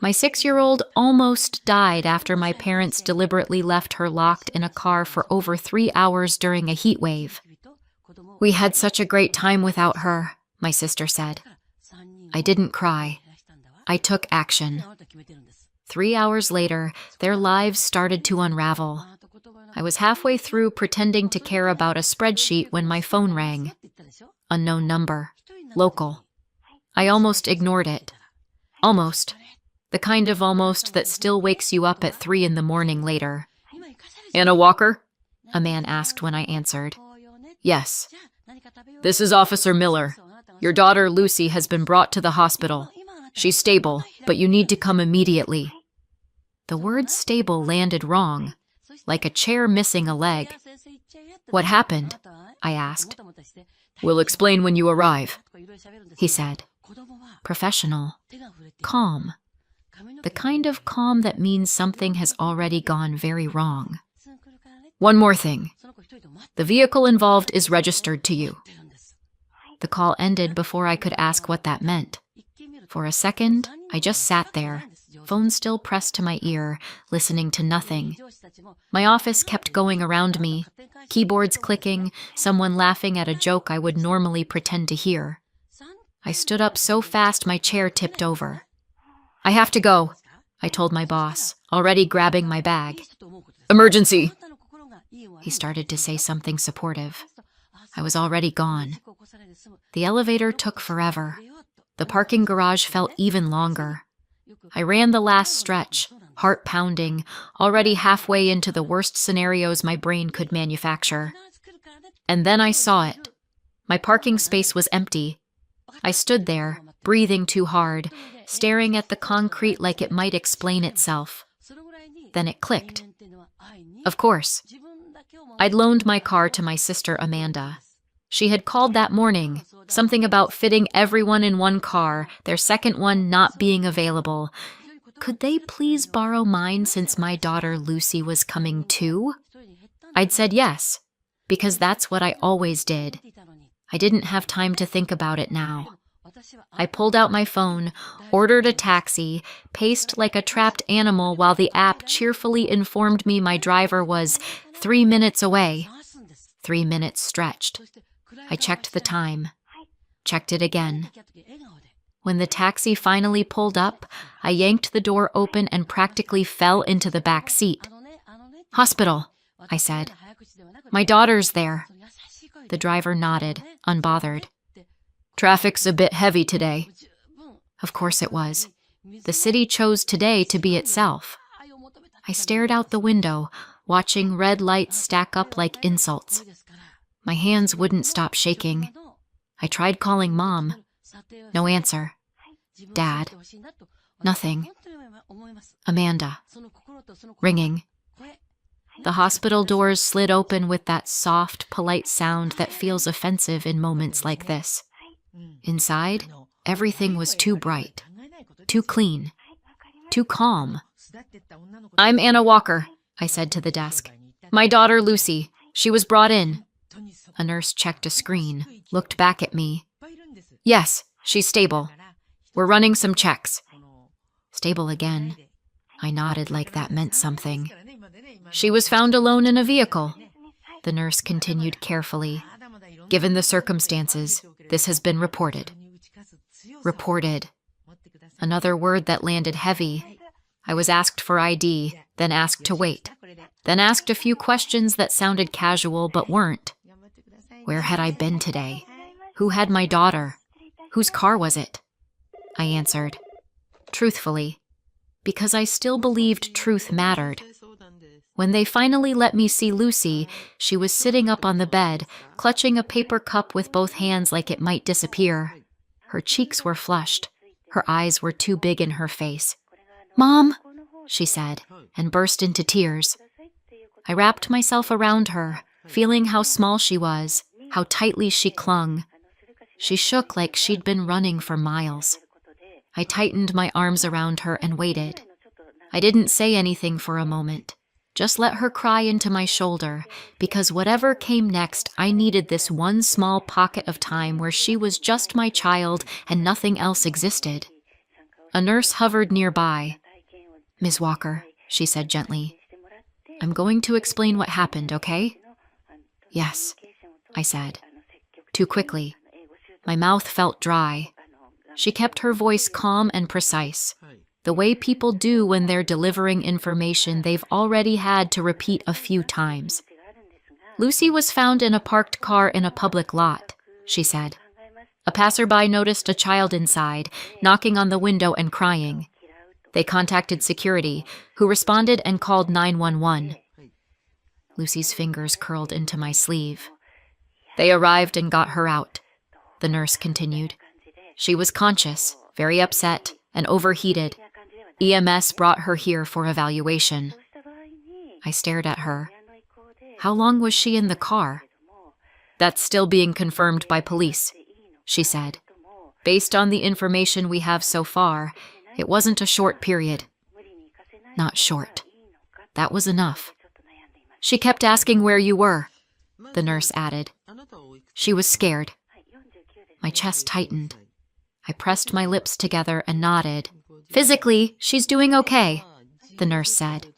My 6-year-old almost died after my parents deliberately left her locked in a car for over 3 hours during a heat wave. We had such a great time without her, my sister said. I didn't cry. I took action. 3 hours later, their lives started to unravel. I was halfway through pretending to care about a spreadsheet when my phone rang. Unknown number. Local. I almost ignored it. Almost. The kind of almost that still wakes you up at 3 in the morning later. Anna Walker? A man asked when I answered. Yes. This is Officer Miller. Your daughter Lucy has been brought to the hospital. She's stable, but you need to come immediately. The word stable landed wrong, like a chair missing a leg. What happened? I asked. We'll explain when you arrive, he said. Professional. Calm. The kind of calm that means something has already gone very wrong. One more thing. The vehicle involved is registered to you. The call ended before I could ask what that meant. For a second, I just sat there, phone still pressed to my ear, listening to nothing. My office kept going around me, keyboards clicking, someone laughing at a joke I would normally pretend to hear. I stood up so fast my chair tipped over. I have to go, I told my boss, already grabbing my bag. Emergency! He started to say something supportive. I was already gone. The elevator took forever. The parking garage felt even longer. I ran the last stretch, heart pounding, already halfway into the worst scenarios my brain could manufacture. And then I saw it. My parking space was empty. I stood there, breathing too hard, staring at the concrete like it might explain itself. Then it clicked. Of course. I'd loaned my car to my sister Amanda. She had called that morning, something about fitting everyone in one car, their second one not being available. Could they please borrow mine since my daughter Lucy was coming too? I'd said yes, because that's what I always did. I didn't have time to think about it now. I pulled out my phone, ordered a taxi, paced like a trapped animal while the app cheerfully informed me my driver was 3 minutes away. 3 minutes stretched. I checked the time. Checked it again. When the taxi finally pulled up, I yanked the door open and practically fell into the back seat. Hospital, I said. My daughter's there. The driver nodded, unbothered. Traffic's a bit heavy today. Of course it was. The city chose today to be itself. I stared out the window, watching red lights stack up like insults. My hands wouldn't stop shaking. I tried calling Mom. No answer. Dad. Nothing. Amanda. Ringing. The hospital doors slid open with that soft, polite sound that feels offensive in moments like this. Inside, everything was too bright, too clean, too calm. I'm Anna Walker, I said to the desk. My daughter Lucy. She was brought in. A nurse checked a screen, looked back at me. Yes, she's stable. We're running some checks. Stable again. I nodded like that meant something. She was found alone in a vehicle. The nurse continued carefully. Given the circumstances, this has been reported. Reported. Another word that landed heavy. I was asked for ID, then asked to wait, then asked a few questions that sounded casual but weren't. Where had I been today? Who had my daughter? Whose car was it? I answered, truthfully, because I still believed truth mattered. When they finally let me see Lucy, she was sitting up on the bed, clutching a paper cup with both hands like it might disappear. Her cheeks were flushed. Her eyes were too big in her face. Mom, she said, and burst into tears. I wrapped myself around her, feeling how small she was, how tightly she clung. She shook like she'd been running for miles. I tightened my arms around her and waited. I didn't say anything for a moment. Just let her cry into my shoulder, because whatever came next, I needed this one small pocket of time where she was just my child and nothing else existed. A nurse hovered nearby. "Ms. Walker," she said gently, "I'm going to explain what happened, okay?" "Yes," I said. Too quickly. My mouth felt dry. She kept her voice calm and precise, the way people do when they're delivering information they've already had to repeat a few times. "Lucy was found in a parked car in a public lot," she said. "A passerby noticed a child inside, knocking on the window and crying. They contacted security, who responded and called 911. Lucy's fingers curled into my sleeve. "They arrived and got her out," the nurse continued. "She was conscious, very upset, and overheated. EMS brought her here for evaluation." I stared at her. "How long was she in the car?" "That's still being confirmed by police," she said. "Based on the information we have so far, it wasn't a short period." Not short. That was enough. "She kept asking where you were," the nurse added. "She was scared." My chest tightened. I pressed my lips together and nodded. "Physically, she's doing okay," the nurse said.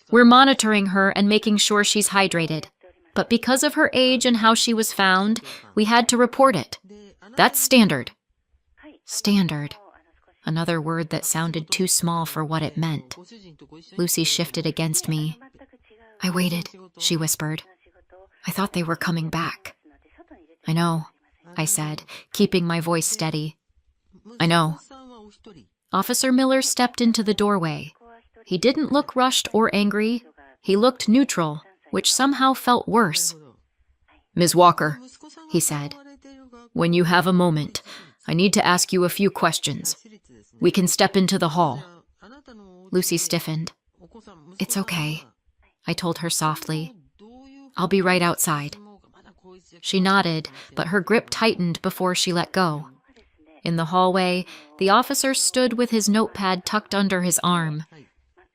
"We're monitoring her and making sure she's hydrated. But because of her age and how she was found, we had to report it. That's standard." Standard. Another word that sounded too small for what it meant. Lucy shifted against me. "I waited," she whispered. "I thought they were coming back." "I know," I said, keeping my voice steady. "I know." Officer Miller stepped into the doorway. He didn't look rushed or angry. He looked neutral, which somehow felt worse. "Ms. Walker," he said, "when you have a moment, I need to ask you a few questions. We can step into the hall." Lucy stiffened. "It's okay," I told her softly. "I'll be right outside." She nodded, but her grip tightened before she let go. In the hallway, the officer stood with his notepad tucked under his arm.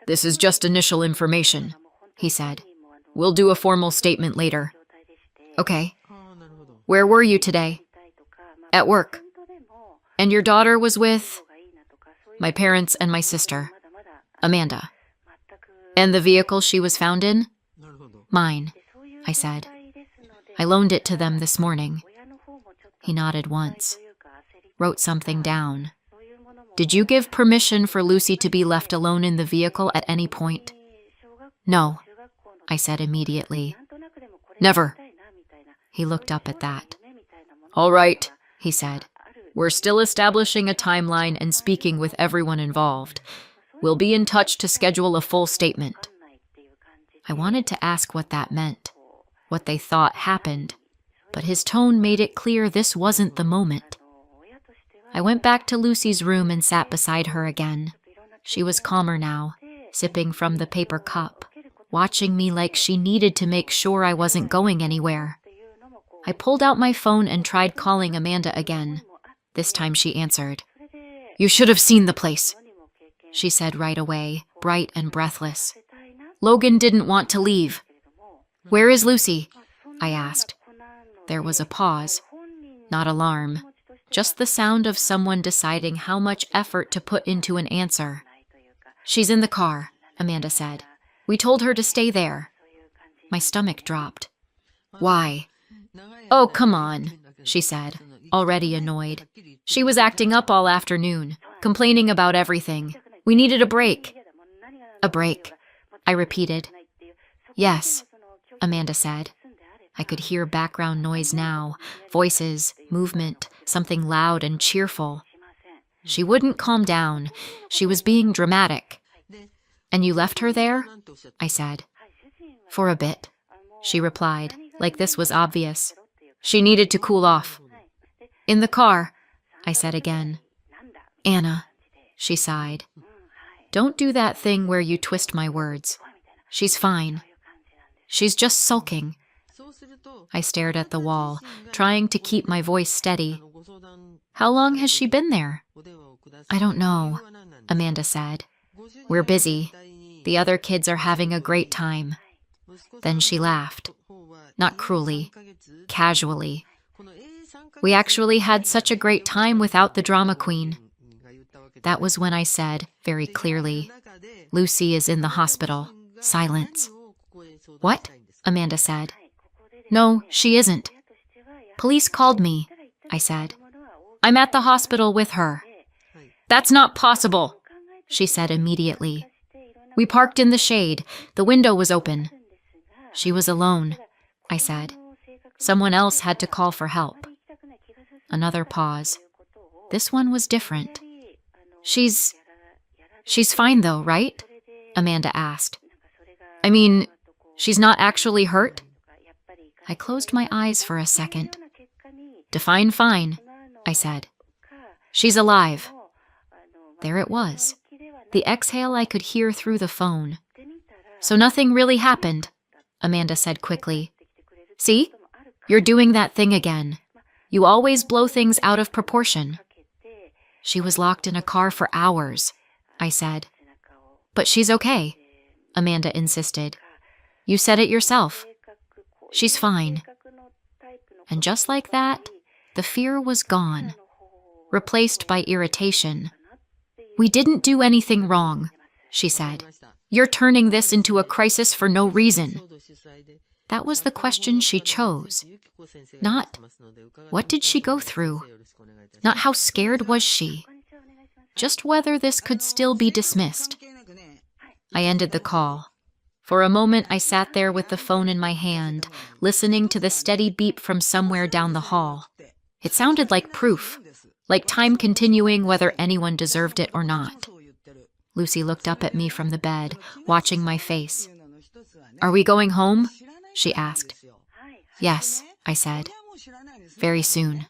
"This is just initial information," he said. "We'll do a formal statement later." "Okay. Where were you today?" "At work." "And your daughter was with?" "My parents and my sister, Amanda." "And the vehicle she was found in?" "Mine," I said. "I loaned it to them this morning." He nodded once, wrote something down. "Did you give permission for Lucy to be left alone in the vehicle at any point?" "No," I said immediately. "Never." He looked up at that. "All right," he said. "We're still establishing a timeline and speaking with everyone involved. We'll be in touch to schedule a full statement." I wanted to ask what that meant, what they thought happened, but his tone made it clear this wasn't the moment. I went back to Lucy's room and sat beside her again. She was calmer now, sipping from the paper cup, watching me like she needed to make sure I wasn't going anywhere. I pulled out my phone and tried calling Amanda again. This time she answered. "You should have seen the place," she said right away, bright and breathless. "Logan didn't want to leave." "Where is Lucy?" I asked. There was a pause. Not alarm, just the sound of someone deciding how much effort to put into an answer. "She's in the car," Amanda said. "We told her to stay there." My stomach dropped. "Why?" "Oh, come on," she said, already annoyed. "She was acting up all afternoon, complaining about everything. We needed a break." "A break," I repeated. "Yes," Amanda said. I could hear background noise now, voices, movement, something loud and cheerful. She wouldn't calm down. She was being dramatic. "And you left her there?" I said. "For a bit," she replied, like this was obvious. "She needed to cool off." "In the car," I said again. "Anna," she sighed. "Don't do that thing where you twist my words. She's fine. She's just sulking." I stared at the wall, trying to keep my voice steady. "How long has she been there?" "I don't know," Amanda said. "We're busy. The other kids are having a great time." Then she laughed. Not cruelly, casually. "We actually had such a great time without the drama queen." That was when I said, very clearly, "Lucy is in the hospital." Silence. "What?" Amanda said. "No, she isn't. Police called me," I said. "I'm at the hospital with her." "That's not possible," she said immediately. "We parked in the shade. The window was open." "She was alone," I said. "Someone else had to call for help." Another pause. This one was different. She's fine though, right?" Amanda asked. "I mean, she's not actually hurt?" I closed my eyes for a second. "Define fine," I said. "She's alive." There it was. The exhale I could hear through the phone. "So nothing really happened," Amanda said quickly. "See? You're doing that thing again. You always blow things out of proportion." "She was locked in a car for hours," I said. "But she's okay," Amanda insisted. "You said it yourself. She's fine." And just like that, the fear was gone, replaced by irritation. "We didn't do anything wrong," she said. "You're turning this into a crisis for no reason." That was the question she chose. Not, what did she go through? Not how scared was she? Just whether this could still be dismissed. I ended the call. For a moment, I sat there with the phone in my hand, listening to the steady beep from somewhere down the hall. It sounded like proof, like time continuing whether anyone deserved it or not. Lucy looked up at me from the bed, watching my face. "Are we going home?" she asked. "Yes," I said. "Very soon."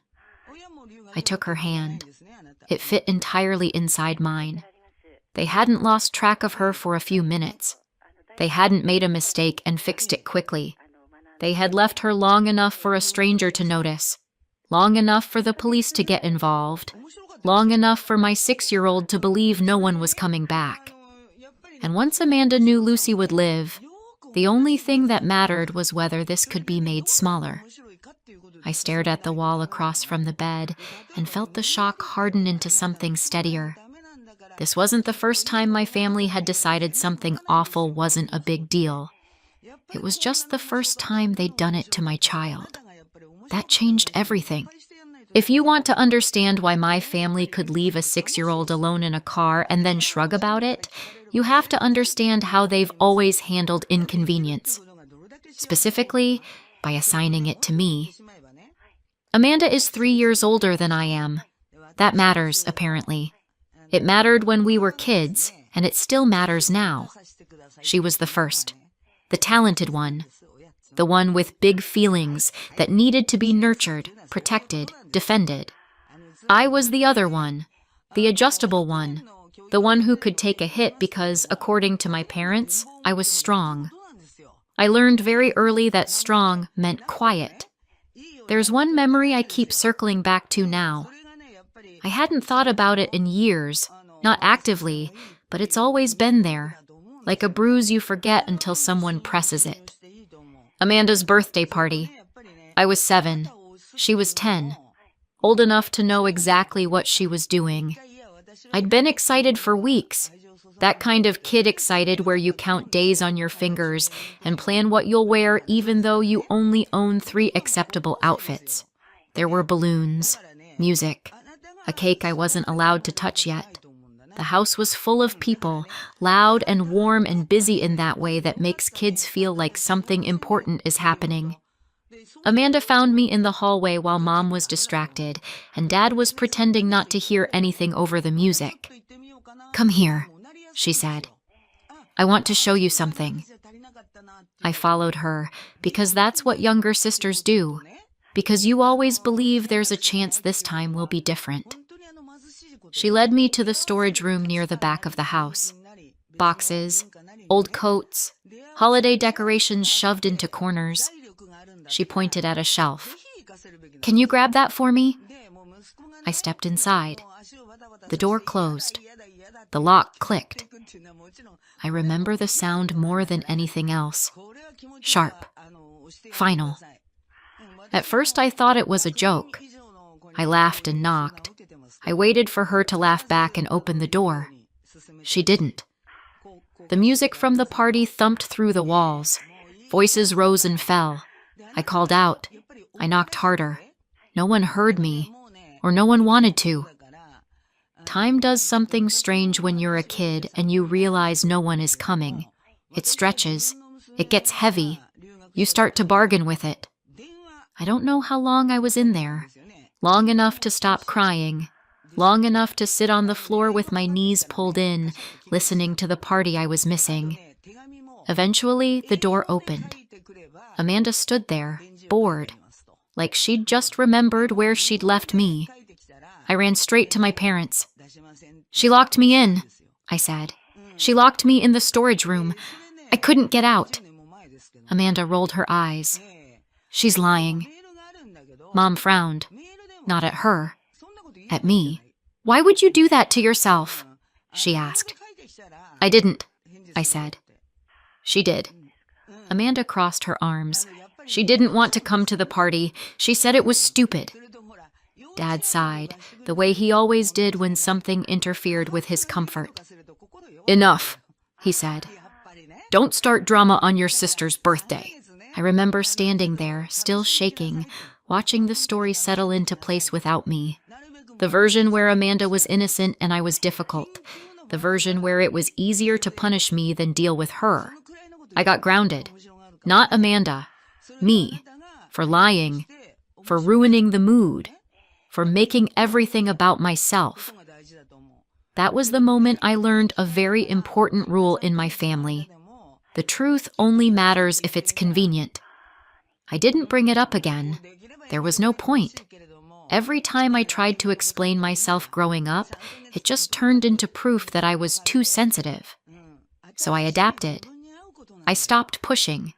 I took her hand. It fit entirely inside mine. They hadn't lost track of her for a few minutes. They hadn't made a mistake and fixed it quickly. They had left her long enough for a stranger to notice, long enough for the police to get involved, long enough for my 6-year-old to believe no one was coming back. And once Amanda knew Lucy would live, the only thing that mattered was whether this could be made smaller. I stared at the wall across from the bed and felt the shock harden into something steadier. This wasn't the first time my family had decided something awful wasn't a big deal. It was just the first time they'd done it to my child. That changed everything. If you want to understand why my family could leave a 6-year-old alone in a car and then shrug about it, you have to understand how they've always handled inconvenience. Specifically, by assigning it to me. Amanda is 3 years older than I am. That matters, apparently. It mattered when we were kids, and it still matters now. She was the first, the talented one, the one with big feelings that needed to be nurtured, protected, defended. I was the other one, the adjustable one, the one who could take a hit because, according to my parents, I was strong. I learned very early that strong meant quiet. There's one memory I keep circling back to now. I hadn't thought about it in years, not actively, but it's always been there, like a bruise you forget until someone presses it. Amanda's birthday party. I was 7. She was 10, old enough to know exactly what she was doing. I'd been excited for weeks, that kind of kid excited where you count days on your fingers and plan what you'll wear even though you only own 3 acceptable outfits. There were balloons, music, a cake I wasn't allowed to touch yet. The house was full of people, loud and warm and busy in that way that makes kids feel like something important is happening. Amanda found me in the hallway while Mom was distracted, and Dad was pretending not to hear anything over the music. "Come here," she said. "I want to show you something." I followed her, because that's what younger sisters do. Because you always believe there's a chance this time will be different. She led me to the storage room near the back of the house. Boxes, old coats, holiday decorations shoved into corners. She pointed at a shelf. "Can you grab that for me?" I stepped inside. The door closed. The lock clicked. I remember the sound more than anything else. Sharp. Final. At first I thought it was a joke. I laughed and knocked. I waited for her to laugh back and open the door. She didn't. The music from the party thumped through the walls. Voices rose and fell. I called out. I knocked harder. No one heard me, or no one wanted to. Time does something strange when you're a kid and you realize no one is coming. It stretches. It gets heavy. You start to bargain with it. I don't know how long I was in there. Long enough to stop crying. Long enough to sit on the floor with my knees pulled in, listening to the party I was missing. Eventually, the door opened. Amanda stood there, bored, like she'd just remembered where she'd left me. I ran straight to my parents. "She locked me in," I said. "She locked me in the storage room. I couldn't get out." Amanda rolled her eyes. "She's lying." Mom frowned. Not at her. At me. "Why would you do that to yourself?" she asked. "I didn't," I said. "She did." Amanda crossed her arms. "She didn't want to come to the party. She said it was stupid." Dad sighed, the way he always did when something interfered with his comfort. "Enough," he said. "Don't start drama on your sister's birthday." I remember standing there, still shaking, watching the story settle into place without me. The version where Amanda was innocent and I was difficult. The version where it was easier to punish me than deal with her. I got grounded. Not Amanda. Me. For lying. For ruining the mood. For making everything about myself. That was the moment I learned a very important rule in my family. The truth only matters if it's convenient. I didn't bring it up again. There was no point. Every time I tried to explain myself growing up, it just turned into proof that I was too sensitive. So I adapted. I stopped pushing.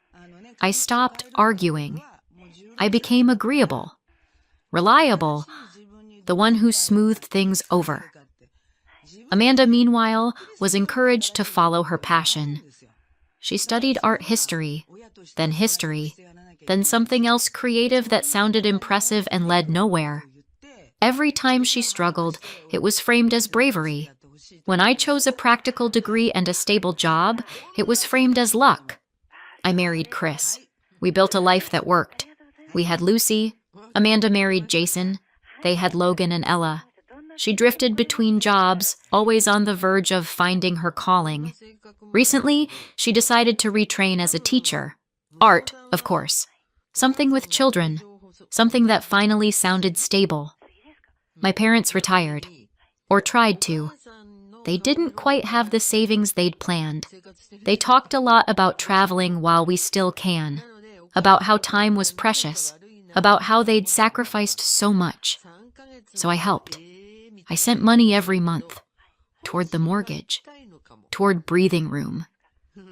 I stopped arguing. I became agreeable. Reliable. The one who smoothed things over. Amanda, meanwhile, was encouraged to follow her passion. She studied art history, then something else creative that sounded impressive and led nowhere. Every time she struggled, it was framed as bravery. When I chose a practical degree and a stable job, it was framed as luck. I married Chris. We built a life that worked. We had Lucy. Amanda married Jason. They had Logan and Ella. She drifted between jobs, always on the verge of finding her calling. Recently, she decided to retrain as a teacher. Art, of course. Something with children. Something that finally sounded stable. My parents retired. Or tried to. They didn't quite have the savings they'd planned. They talked a lot about traveling while we still can. About how time was precious. About how they'd sacrificed so much. So I helped. I sent money every month. Toward the mortgage. Toward breathing room.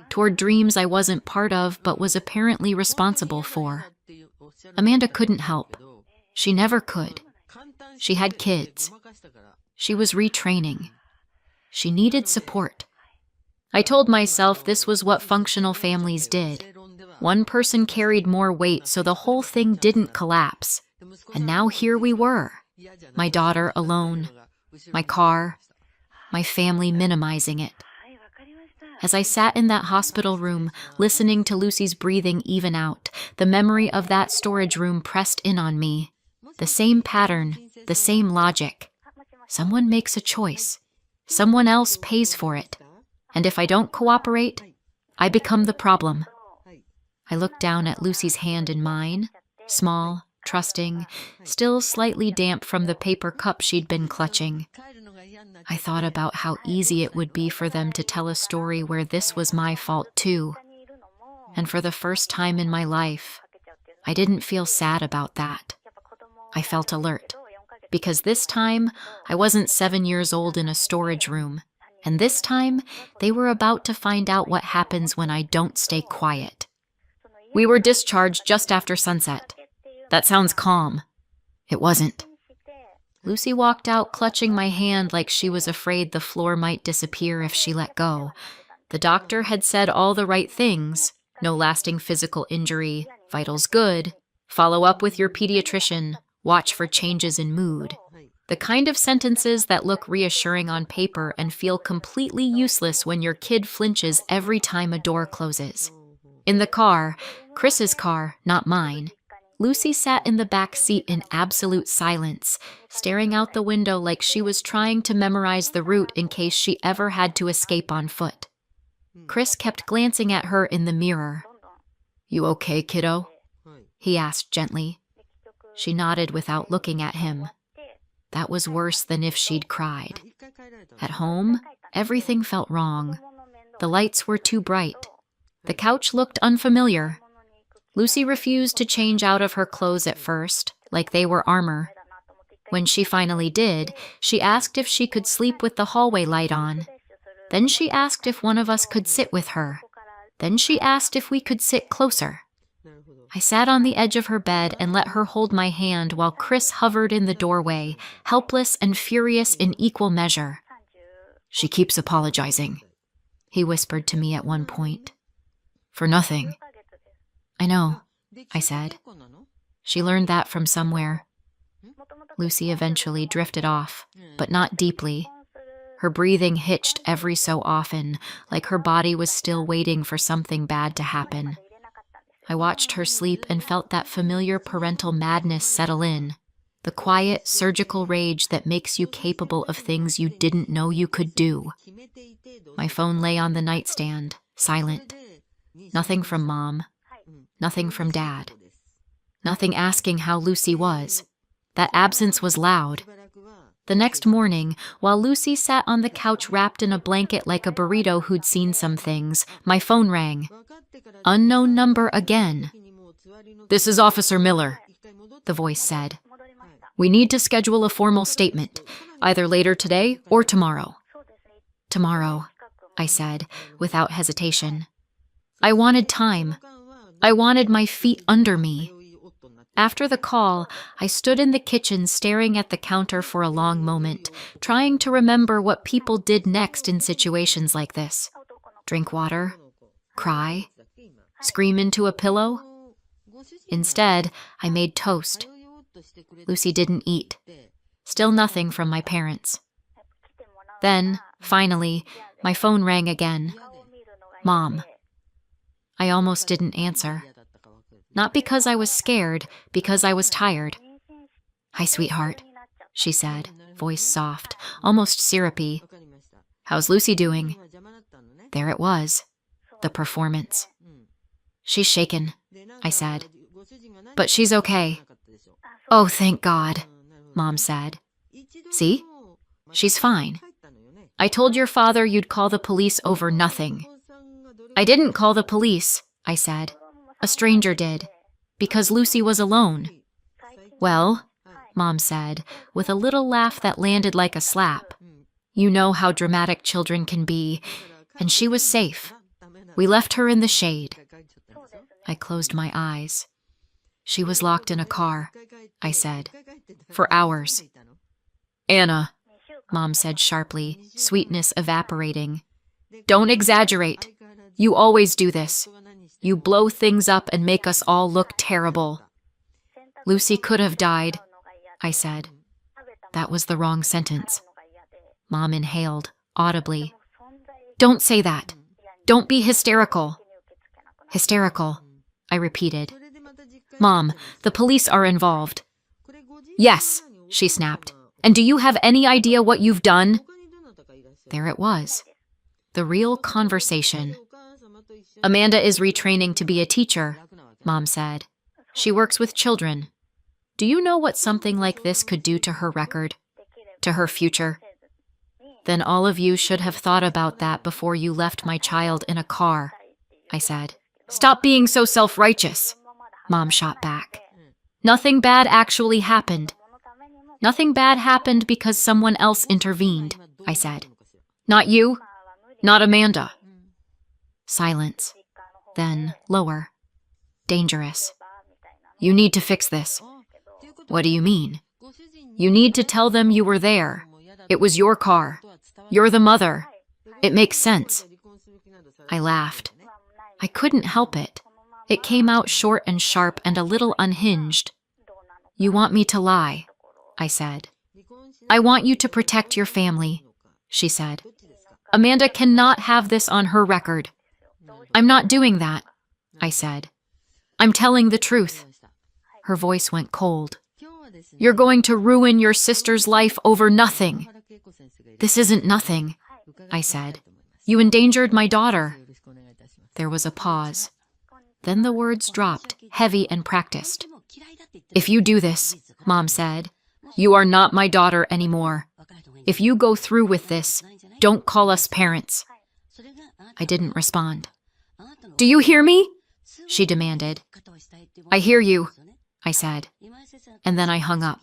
Toward dreams I wasn't part of but was apparently responsible for. Amanda couldn't help. She never could. She had kids. She was retraining. She needed support. I told myself this was what functional families did. One person carried more weight so the whole thing didn't collapse. And now here we were. My daughter alone. My car. My family minimizing it. As I sat in that hospital room, listening to Lucy's breathing even out, the memory of that storage room pressed in on me. The same pattern, the same logic. Someone makes a choice. Someone else pays for it. And if I don't cooperate, I become the problem. I looked down at Lucy's hand in mine, small, trusting, still slightly damp from the paper cup she'd been clutching. I thought about how easy it would be for them to tell a story where this was my fault too. And for the first time in my life, I didn't feel sad about that. I felt alert. Because this time, I wasn't 7 years old in a storage room. And this time, they were about to find out what happens when I don't stay quiet. We were discharged just after sunset. That sounds calm. It wasn't. Lucy walked out clutching my hand like she was afraid the floor might disappear if she let go. The doctor had said all the right things. No lasting physical injury, vitals good, follow up with your pediatrician, Watch for changes in mood. The kind of sentences that look reassuring on paper and feel completely useless when your kid flinches every time a door closes. In the car, Chris's car, not mine, Lucy sat in the back seat in absolute silence, staring out the window like she was trying to memorize the route in case she ever had to escape on foot. Chris kept glancing at her in the mirror. "You okay, kiddo?" he asked gently. She nodded without looking at him. That was worse than if she'd cried. At home, everything felt wrong. The lights were too bright. The couch looked unfamiliar. Lucy refused to change out of her clothes at first, like they were armor. When she finally did, she asked if she could sleep with the hallway light on. Then she asked if one of us could sit with her. Then she asked if we could sit closer. I sat on the edge of her bed and let her hold my hand while Chris hovered in the doorway, helpless and furious in equal measure. "She keeps apologizing," he whispered to me at one point. "For nothing." "I know," I said. "She learned that from somewhere." Lucy eventually drifted off, but not deeply. Her breathing hitched every so often, like her body was still waiting for something bad to happen. I watched her sleep and felt that familiar parental madness settle in, the quiet, surgical rage that makes you capable of things you didn't know you could do. My phone lay on the nightstand, silent. Nothing from Mom. Nothing from Dad. Nothing asking how Lucy was. That absence was loud. The next morning, while Lucy sat on the couch wrapped in a blanket like a burrito who'd seen some things, my phone rang. Unknown number again. "This is Officer Miller," the voice said. "We need to schedule a formal statement, either later today or tomorrow." "Tomorrow," I said, without hesitation. I wanted time. I wanted my feet under me. After the call, I stood in the kitchen staring at the counter for a long moment, trying to remember what people did next in situations like this. Drink water? Cry? Scream into a pillow? Instead, I made toast. Lucy didn't eat. Still nothing from my parents. Then, finally, my phone rang again. Mom. I almost didn't answer. Not because I was scared, because I was tired. "Hi, sweetheart," she said, voice soft, almost syrupy. "How's Lucy doing?" There it was, the performance. "She's shaken," I said. "But she's okay." "Oh, thank God," Mom said. "See? She's fine. I told your father you'd call the police over nothing." "I didn't call the police," I said. "A stranger did, because Lucy was alone." "Well," Mom said, with a little laugh that landed like a slap, "you know how dramatic children can be, and she was safe. We left her in the shade." I closed my eyes. "She was locked in a car," I said, "for hours." "Anna," Mom said sharply, sweetness evaporating. "Don't exaggerate. You always do this. You blow things up and make us all look terrible." "Lucy could have died," I said. That was the wrong sentence. Mom inhaled, audibly. "Don't say that. Don't be hysterical." "Hysterical," I repeated. "Mom, the police are involved." "Yes," she snapped. "And do you have any idea what you've done?" There it was. The real conversation. "Amanda is retraining to be a teacher," Mom said. "She works with children. Do you know what something like this could do to her record? To her future? Then all of you should have thought about that before you left my child in a car," I said. "Stop being so self-righteous," Mom shot back. "Nothing bad actually happened. Nothing bad happened because someone else intervened," I said. "Not you. Not Amanda." Silence. Then lower. Dangerous. "You need to fix this." "What do you mean?" "You need to tell them you were there. It was your car. You're the mother. It makes sense." I laughed. I couldn't help it. It came out short and sharp and a little unhinged. You want me to lie, I said. I want you to protect your family, she said. Amanda cannot have this on her record. I'm not doing that, I said. I'm telling the truth. Her voice went cold. You're going to ruin your sister's life over nothing. This isn't nothing, I said. You endangered my daughter. There was a pause. Then the words dropped, heavy and practiced. If you do this, Mom said, you are not my daughter anymore. If you go through with this, don't call us parents. I didn't respond. Do you hear me? She demanded. I hear you, I said. And then I hung up.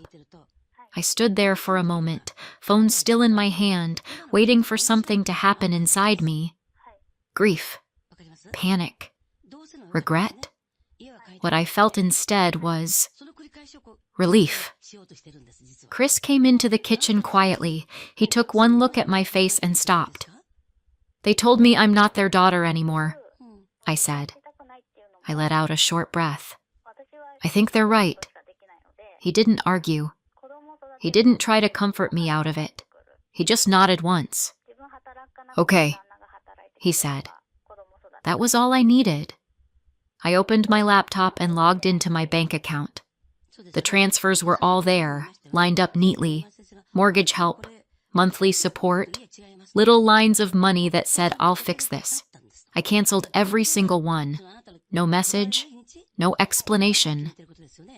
I stood there for a moment, phone still in my hand, waiting for something to happen inside me. Grief. Panic. Regret. What I felt instead was relief. Chris came into the kitchen quietly. He took one look at my face and stopped. They told me I'm not their daughter anymore, I said. I let out a short breath. I think they're right. He didn't argue. He didn't try to comfort me out of it. He just nodded once. Okay, he said. That was all I needed. I opened my laptop and logged into my bank account. The transfers were all there, lined up neatly. Mortgage help, monthly support, little lines of money that said, I'll fix this. I canceled every single one. No message, no explanation.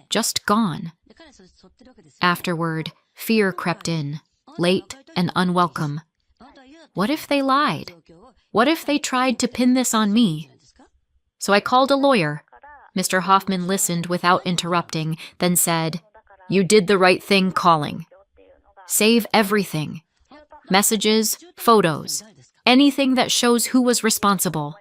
Just gone. Afterward, fear crept in, late and unwelcome. What if they lied? What if they tried to pin this on me? So I called a lawyer. Mr. Hoffman listened without interrupting, then said, You did the right thing calling. Save everything. Messages, photos, anything that shows who was responsible.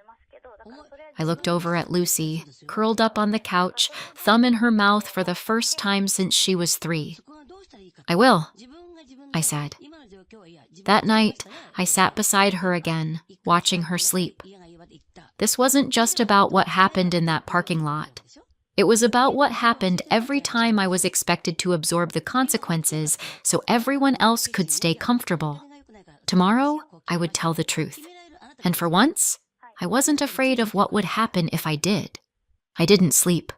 I looked over at Lucy, curled up on the couch, thumb in her mouth for the first time since she was 3. I will, I said. That night, I sat beside her again, watching her sleep. This wasn't just about what happened in that parking lot. It was about what happened every time I was expected to absorb the consequences so everyone else could stay comfortable. Tomorrow, I would tell the truth. And for once, I wasn't afraid of what would happen if I did. I didn't sleep.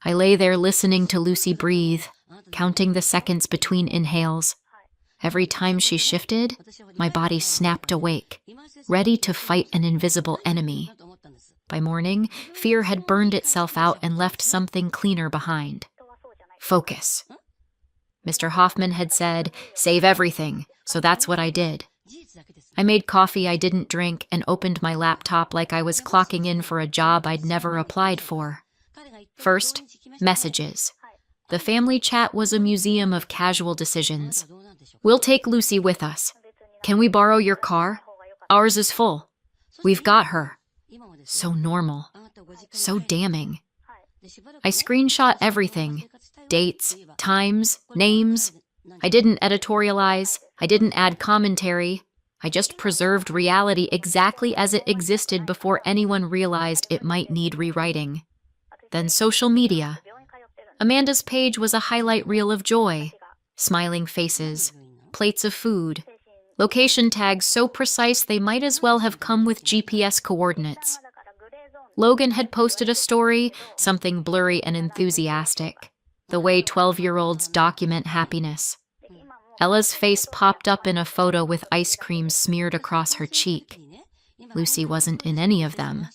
I lay there listening to Lucy breathe, counting the seconds between inhales. Every time she shifted, my body snapped awake, ready to fight an invisible enemy. By morning, fear had burned itself out and left something cleaner behind. Focus. Mr. Hoffman had said, save everything, so that's what I did. I made coffee I didn't drink and opened my laptop like I was clocking in for a job I'd never applied for. First, messages. The family chat was a museum of casual decisions. We'll take Lucy with us. Can we borrow your car? Ours is full. We've got her. So normal. So damning. I screenshot everything. Dates, times, names. I didn't editorialize. I didn't add commentary. I just preserved reality exactly as it existed before anyone realized it might need rewriting. Then social media. Amanda's page was a highlight reel of joy. Smiling faces, plates of food, location tags so precise they might as well have come with GPS coordinates. Logan had posted a story, something blurry and enthusiastic, the way 12-year-olds document happiness. Ella's face popped up in a photo with ice cream smeared across her cheek. Lucy wasn't in any of them.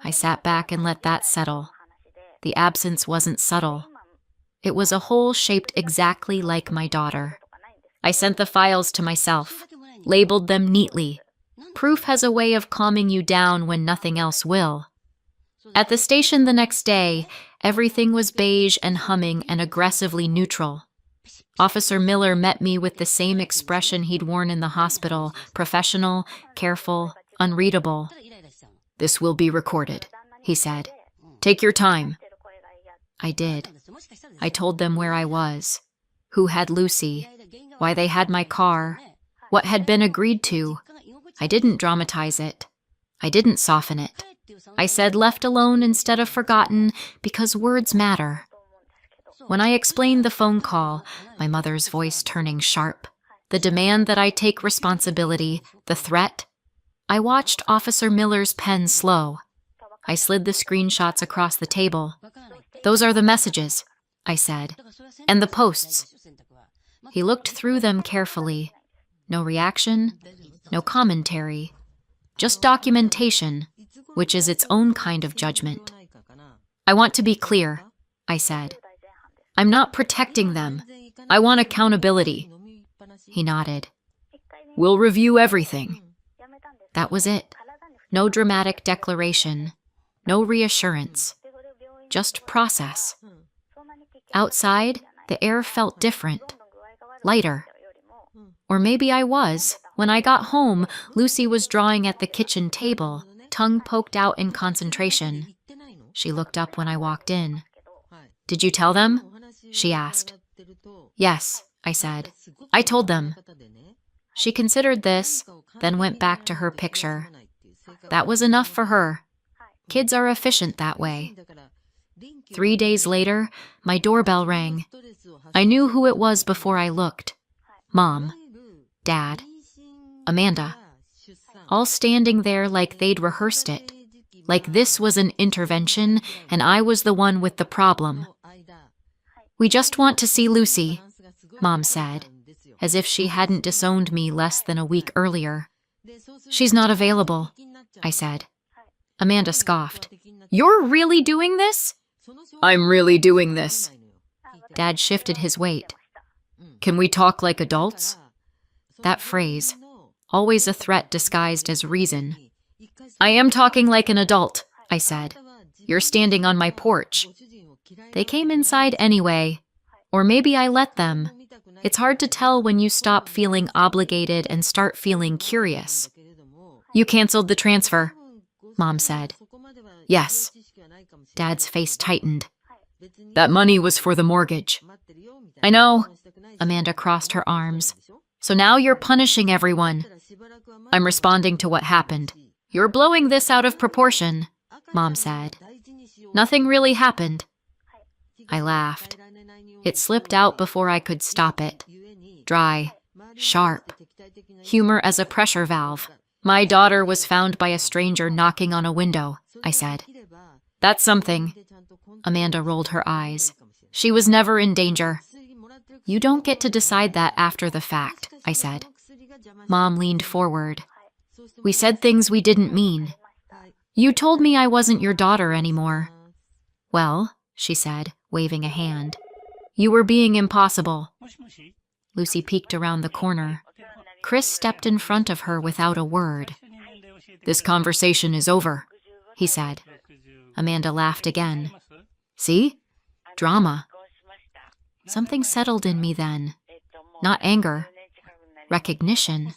I sat back and let that settle. The absence wasn't subtle. It was a hole shaped exactly like my daughter. I sent the files to myself, labeled them neatly. Proof has a way of calming you down when nothing else will. At the station the next day, everything was beige and humming and aggressively neutral. Officer Miller met me with the same expression he'd worn in the hospital, professional, careful, unreadable. This will be recorded, he said. Take your time. I did. I told them where I was, who had Lucy, why they had my car, what had been agreed to. I didn't dramatize it. I didn't soften it. I said left alone instead of forgotten because words matter. When I explained the phone call, my mother's voice turning sharp, the demand that I take responsibility, the threat, I watched Officer Miller's pen slow. I slid the screenshots across the table. "Those are the messages," I said, "and the posts." He looked through them carefully. No reaction, no commentary, just documentation, which is its own kind of judgment. "I want to be clear," I said. "I'm not protecting them. I want accountability." He nodded. "We'll review everything." That was it. No dramatic declaration, no reassurance, just process. Outside, the air felt different, lighter. Or maybe I was. When I got home, Lucy was drawing at the kitchen table, tongue poked out in concentration. She looked up when I walked in. "Did you tell them?" she asked. "Yes," I said. "I told them." She considered this, then went back to her picture. That was enough for her. Kids are efficient that way. 3 days later, my doorbell rang. I knew who it was before I looked. Mom, Dad, Amanda, all standing there like they'd rehearsed it, like this was an intervention and I was the one with the problem. "We just want to see Lucy," Mom said, as if she hadn't disowned me less than a week earlier. "She's not available," I said. Amanda scoffed. "You're really doing this?" "I'm really doing this." Dad shifted his weight. "Can we talk like adults?" That phrase, always a threat disguised as reason. "I am talking like an adult," I said. "You're standing on my porch." They came inside anyway, or maybe I let them. It's hard to tell when you stop feeling obligated and start feeling curious. "You canceled the transfer," Mom said. "Yes." Dad's face tightened. "That money was for the mortgage." "I know." Amanda crossed her arms. "So now you're punishing everyone." "I'm responding to what happened." "You're blowing this out of proportion," Mom said. "Nothing really happened." I laughed. It slipped out before I could stop it. Dry, sharp. Humor as a pressure valve. "My daughter was found by a stranger knocking on a window," I said. "That's something." Amanda rolled her eyes. "She was never in danger." "You don't get to decide that after the fact," I said. Mom leaned forward. "We said things we didn't mean. You told me I wasn't your daughter anymore." "Well," she said, waving a hand, "you were being impossible." Lucy peeked around the corner. Chris stepped in front of her without a word. "This conversation is over," he said. Amanda laughed again. "See? Drama." Something settled in me then. Not anger. Recognition.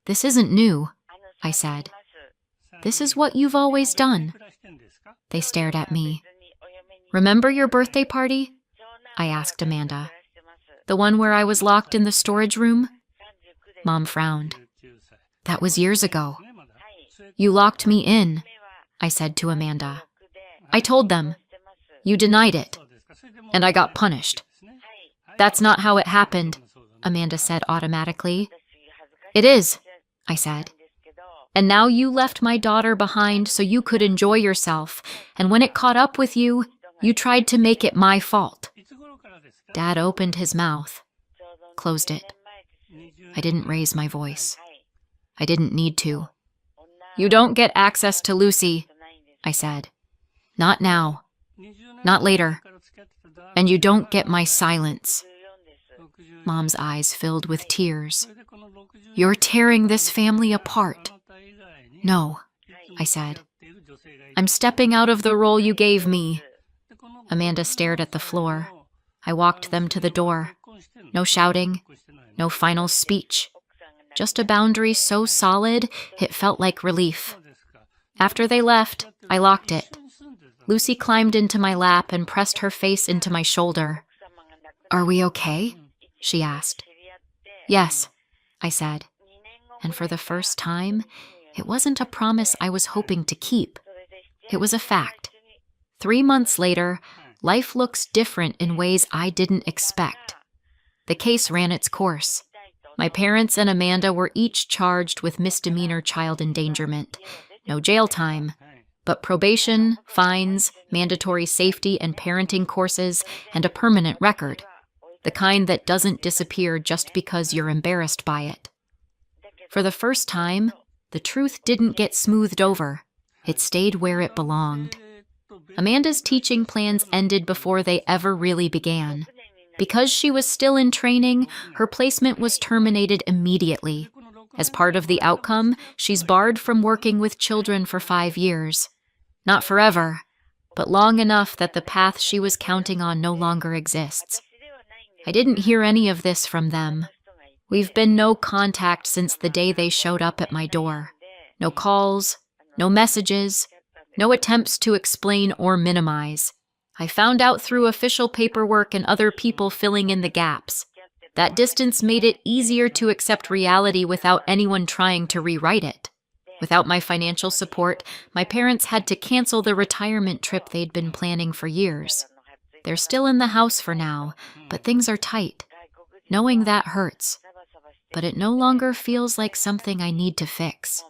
"This isn't new," I said. "This is what you've always done." They stared at me. "Remember your birthday party?" I asked Amanda. "The one where I was locked in the storage room?" Mom frowned. "That was years ago." "You locked me in," I said to Amanda. "I told them. You denied it. And I got punished." "That's not how it happened," Amanda said automatically. "It is," I said. "And now you left my daughter behind so you could enjoy yourself, and when it caught up with you, you tried to make it my fault." Dad opened his mouth, closed it. I didn't raise my voice. I didn't need to. "You don't get access to Lucy," I said. "Not now. Not later. And you don't get my silence." Mom's eyes filled with tears. "You're tearing this family apart." "No," I said. "I'm stepping out of the role you gave me." Amanda stared at the floor. I walked them to the door. No shouting, no final speech. Just a boundary so solid, it felt like relief. After they left, I locked it. Lucy climbed into my lap and pressed her face into my shoulder. "Are we okay?" she asked. "Yes," I said. And for the first time, it wasn't a promise I was hoping to keep. It was a fact. 3 months later, life looks different in ways I didn't expect. The case ran its course. My parents and Amanda were each charged with misdemeanor child endangerment. No jail time, but probation, fines, mandatory safety and parenting courses, and a permanent record. The kind that doesn't disappear just because you're embarrassed by it. For the first time, the truth didn't get smoothed over. It stayed where it belonged. Amanda's teaching plans ended before they ever really began. Because she was still in training, her placement was terminated immediately. As part of the outcome, she's barred from working with children for 5 years. Not forever, but long enough that the path she was counting on no longer exists. I didn't hear any of this from them. We've been no contact since the day they showed up at my door. No calls, no messages, no attempts to explain or minimize. I found out through official paperwork and other people filling in the gaps. That distance made it easier to accept reality without anyone trying to rewrite it. Without my financial support, my parents had to cancel the retirement trip they'd been planning for years. They're still in the house for now, but things are tight. Knowing that hurts. But it no longer feels like something I need to fix.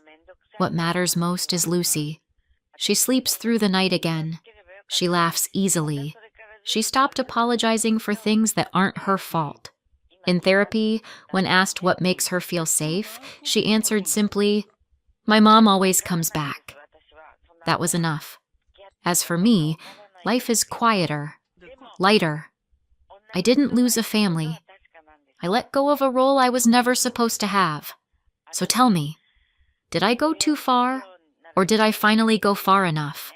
What matters most is Lucy. She sleeps through the night again. She laughs easily. She stopped apologizing for things that aren't her fault. In therapy, when asked what makes her feel safe, she answered simply, "My mom always comes back." That was enough. As for me, life is quieter, lighter. I didn't lose a family. I let go of a role I was never supposed to have. So tell me, did I go too far, or did I finally go far enough?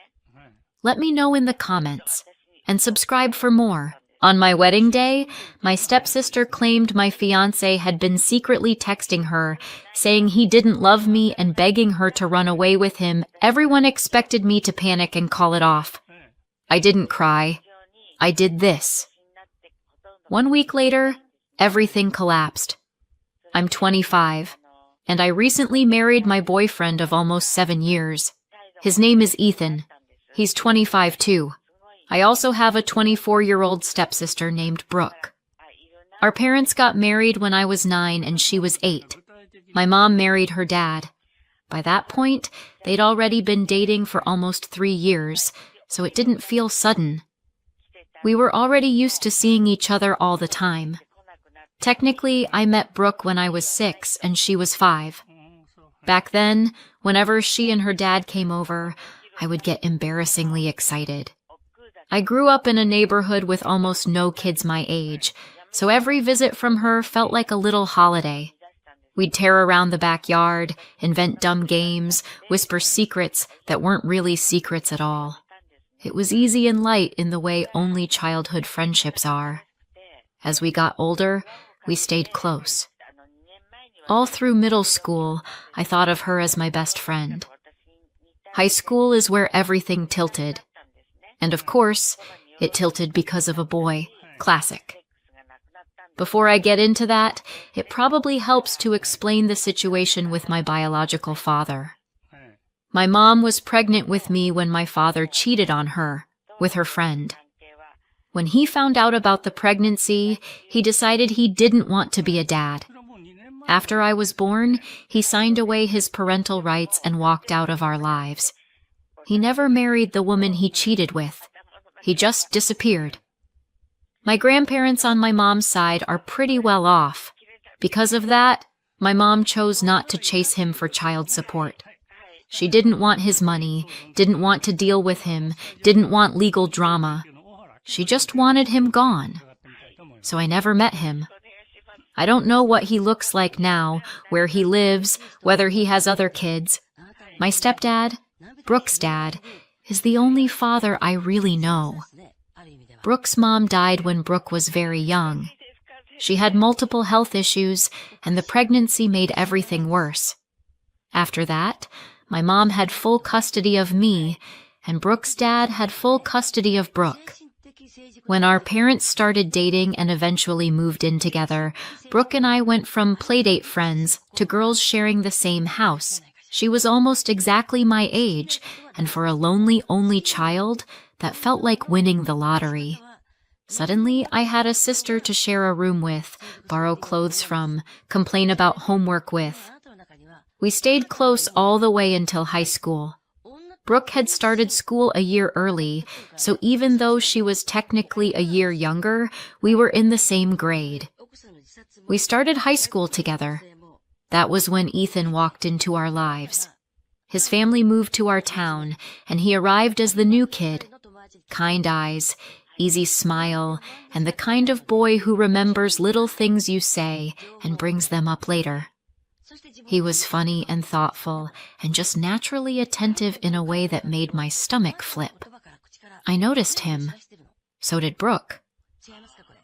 Let me know in the comments, and subscribe for more. On my wedding day, my stepsister claimed my fiancé had been secretly texting her, saying he didn't love me and begging her to run away with him. Everyone expected me to panic and call it off. I didn't cry. I did this. 1 week later, everything collapsed. I'm 25, and I recently married my boyfriend of almost 7 years. His name is Ethan. He's 25 too. I also have a 24-year-old stepsister named Brooke. Our parents got married when I was 9 and she was 8. My mom married her dad. By that point, they'd already been dating for almost 3 years, so it didn't feel sudden. We were already used to seeing each other all the time. Technically, I met Brooke when I was 6 and she was 5. Back then, whenever she and her dad came over, I would get embarrassingly excited. I grew up in a neighborhood with almost no kids my age, so every visit from her felt like a little holiday. We'd tear around the backyard, invent dumb games, whisper secrets that weren't really secrets at all. It was easy and light in the way only childhood friendships are. As we got older, we stayed close. All through middle school, I thought of her as my best friend. High school is where everything tilted. And of course, it tilted because of a boy. Classic. Before I get into that, it probably helps to explain the situation with my biological father. My mom was pregnant with me when my father cheated on her with her friend. When he found out about the pregnancy, he decided he didn't want to be a dad. After I was born, he signed away his parental rights and walked out of our lives. He never married the woman he cheated with. He just disappeared. My grandparents on my mom's side are pretty well off. Because of that, my mom chose not to chase him for child support. She didn't want his money, didn't want to deal with him, didn't want legal drama. She just wanted him gone. So I never met him. I don't know what he looks like now, where he lives, whether he has other kids. My stepdad, Brooke's dad, is the only father I really know. Brooke's mom died when Brooke was very young. She had multiple health issues, and the pregnancy made everything worse. After that, my mom had full custody of me, and Brooke's dad had full custody of Brooke. When our parents started dating and eventually moved in together, Brooke and I went from playdate friends to girls sharing the same house, She was almost exactly my age, and for a lonely only child, that felt like winning the lottery. Suddenly, I had a sister to share a room with, borrow clothes from, complain about homework with. We stayed close all the way until high school. Brooke had started school a year early, so even though she was technically a year younger, we were in the same grade. We started high school together. That was when Ethan walked into our lives. His family moved to our town, and he arrived as the new kid. Kind eyes, easy smile, and the kind of boy who remembers little things you say and brings them up later. He was funny and thoughtful, and just naturally attentive in a way that made my stomach flip. I noticed him. So did Brooke.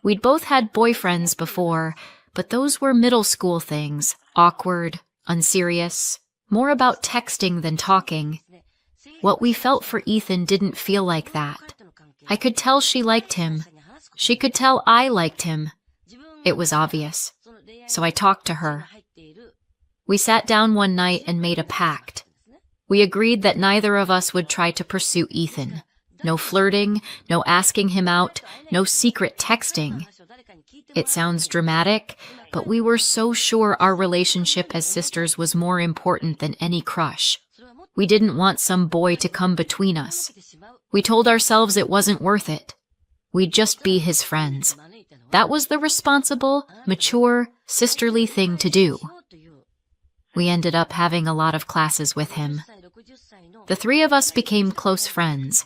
We'd both had boyfriends before, but those were middle school things, awkward, unserious, more about texting than talking. What we felt for Ethan didn't feel like that. I could tell she liked him. She could tell I liked him. It was obvious. So I talked to her. We sat down one night and made a pact. We agreed that neither of us would try to pursue Ethan. No flirting, no asking him out, no secret texting. It sounds dramatic, but we were so sure our relationship as sisters was more important than any crush. We didn't want some boy to come between us. We told ourselves it wasn't worth it. We'd just be his friends. That was the responsible, mature, sisterly thing to do. We ended up having a lot of classes with him. The three of us became close friends.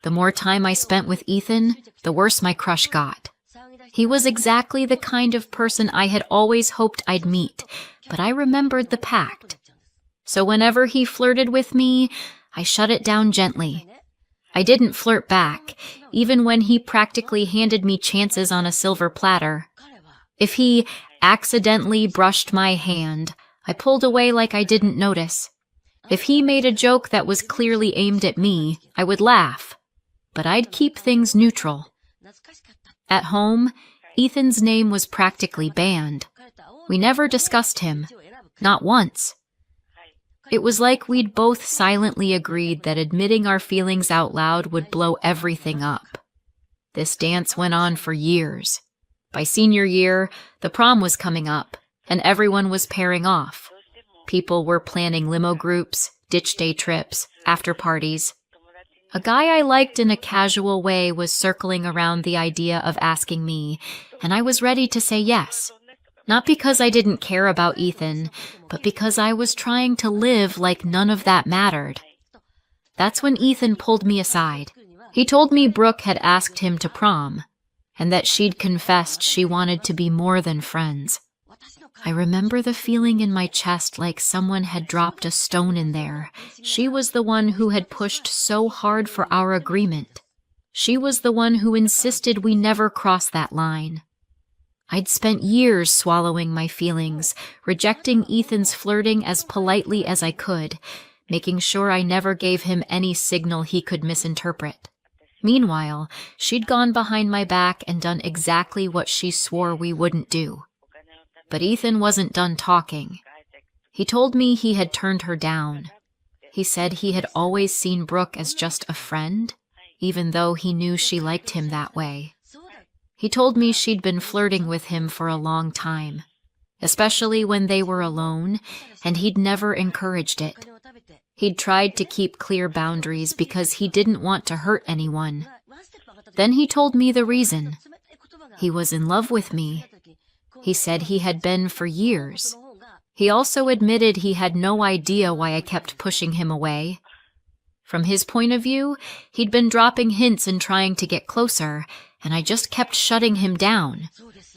The more time I spent with Ethan, the worse my crush got. He was exactly the kind of person I had always hoped I'd meet, but I remembered the pact. So whenever he flirted with me, I shut it down gently. I didn't flirt back, even when he practically handed me chances on a silver platter. If he accidentally brushed my hand, I pulled away like I didn't notice. If he made a joke that was clearly aimed at me, I would laugh. But I'd keep things neutral. At home, Ethan's name was practically banned. We never discussed him. Not once. It was like we'd both silently agreed that admitting our feelings out loud would blow everything up. This dance went on for years. By senior year, the prom was coming up, and everyone was pairing off. People were planning limo groups, ditch day trips, after parties. A guy I liked in a casual way was circling around the idea of asking me, and I was ready to say yes. Not because I didn't care about Ethan, but because I was trying to live like none of that mattered. That's when Ethan pulled me aside. He told me Brooke had asked him to prom, and that she'd confessed she wanted to be more than friends. I remember the feeling in my chest like someone had dropped a stone in there. She was the one who had pushed so hard for our agreement. She was the one who insisted we never cross that line. I'd spent years swallowing my feelings, rejecting Ethan's flirting as politely as I could, making sure I never gave him any signal he could misinterpret. Meanwhile, she'd gone behind my back and done exactly what she swore we wouldn't do. But Ethan wasn't done talking. He told me he had turned her down. He said he had always seen Brooke as just a friend, even though he knew she liked him that way. He told me she'd been flirting with him for a long time, especially when they were alone, and he'd never encouraged it. He'd tried to keep clear boundaries because he didn't want to hurt anyone. Then he told me the reason. He was in love with me. He said he had been for years. He also admitted he had no idea why I kept pushing him away. From his point of view, he'd been dropping hints and trying to get closer, and I just kept shutting him down.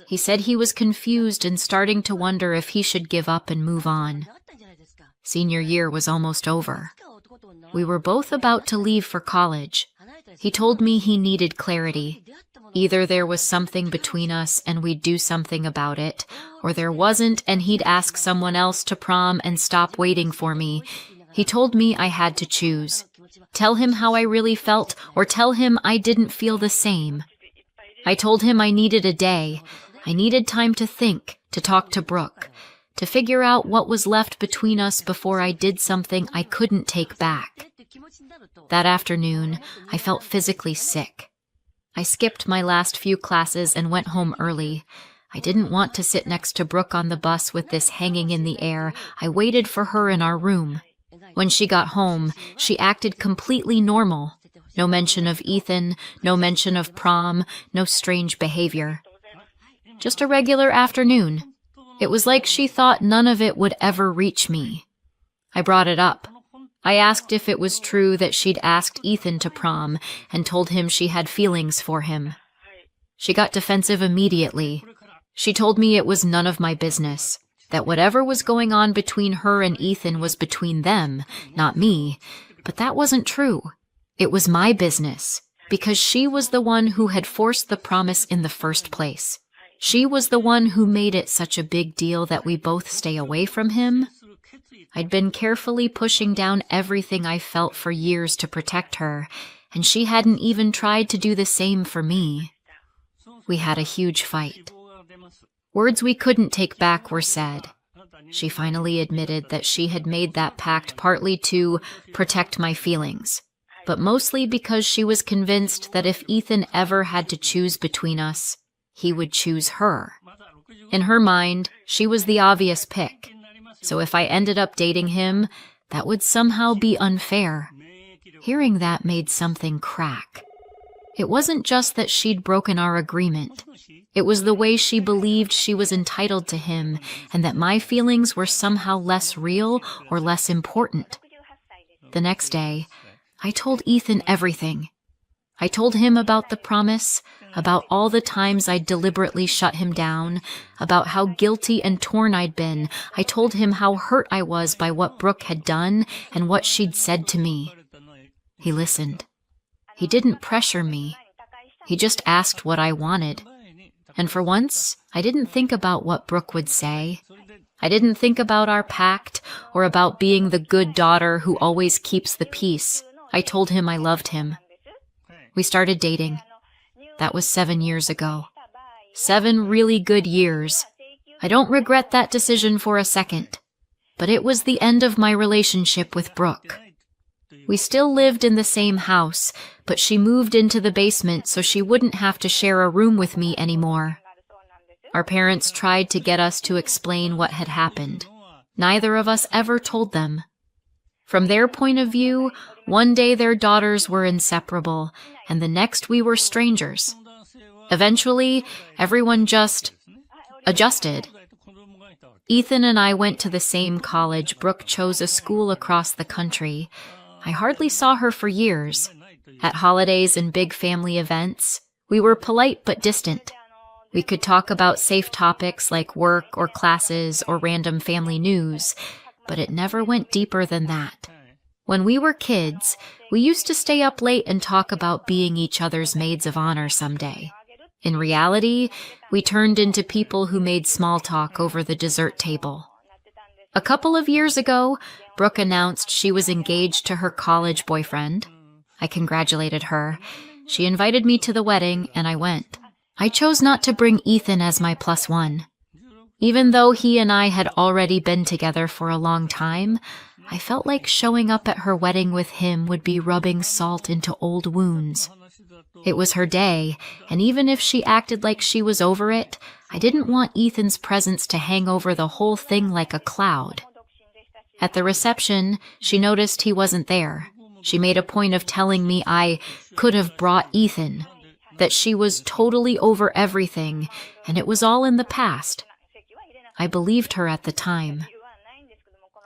He said he was confused and starting to wonder if he should give up and move on. Senior year was almost over. We were both about to leave for college. He told me he needed clarity. Either there was something between us and we'd do something about it, or there wasn't and he'd ask someone else to prom and stop waiting for me. He told me I had to choose. Tell him how I really felt, or tell him I didn't feel the same. I told him I needed a day. I needed time to think, to talk to Brooke. to figure out what was left between us before I did something I couldn't take back. That afternoon, I felt physically sick. I skipped my last few classes and went home early. I didn't want to sit next to Brooke on the bus with this hanging in the air. I waited for her in our room. When she got home, she acted completely normal. No mention of Ethan, no mention of prom, no strange behavior. Just a regular afternoon. It was like she thought none of it would ever reach me. I brought it up. I asked if it was true that she'd asked Ethan to prom and told him she had feelings for him. She got defensive immediately. She told me it was none of my business, that whatever was going on between her and Ethan was between them, not me. But that wasn't true. It was my business, because she was the one who had forced the promise in the first place. She was the one who made it such a big deal that we both stay away from him. I'd been carefully pushing down everything I felt for years to protect her, and she hadn't even tried to do the same for me. We had a huge fight. Words we couldn't take back were said. She finally admitted that she had made that pact partly to protect my feelings, but mostly because she was convinced that if Ethan ever had to choose between us, he would choose her. In her mind, she was the obvious pick. So if I ended up dating him, that would somehow be unfair. Hearing that made something crack. It wasn't just that she'd broken our agreement. It was the way she believed she was entitled to him and that my feelings were somehow less real or less important. The next day, I told Ethan everything. I told him about the promise, about all the times I'd deliberately shut him down, about how guilty and torn I'd been. I told him how hurt I was by what Brooke had done and what she'd said to me. He listened. He didn't pressure me. He just asked what I wanted. And for once, I didn't think about what Brooke would say. I didn't think about our pact or about being the good daughter who always keeps the peace. I told him I loved him. We started dating. That was 7 years ago. 7 really good years. I don't regret that decision for a second. But it was the end of my relationship with Brooke. We still lived in the same house, but she moved into the basement so she wouldn't have to share a room with me anymore. Our parents tried to get us to explain what had happened. Neither of us ever told them. From their point of view, one day their daughters were inseparable, and the next we were strangers. Eventually, everyone just adjusted. Ethan and I went to the same college. Brooke chose a school across the country. I hardly saw her for years. At holidays and big family events, we were polite but distant. We could talk about safe topics like work or classes or random family news, but it never went deeper than that. When we were kids, we used to stay up late and talk about being each other's maids of honor someday. In reality, we turned into people who made small talk over the dessert table. A couple of years ago, Brooke announced she was engaged to her college boyfriend. I congratulated her. She invited me to the wedding, and I went. I chose not to bring Ethan as my plus one. Even though he and I had already been together for a long time, I felt like showing up at her wedding with him would be rubbing salt into old wounds. It was her day, and even if she acted like she was over it, I didn't want Ethan's presence to hang over the whole thing like a cloud. At the reception, she noticed he wasn't there. She made a point of telling me I could have brought Ethan, that she was totally over everything, and it was all in the past. I believed her at the time.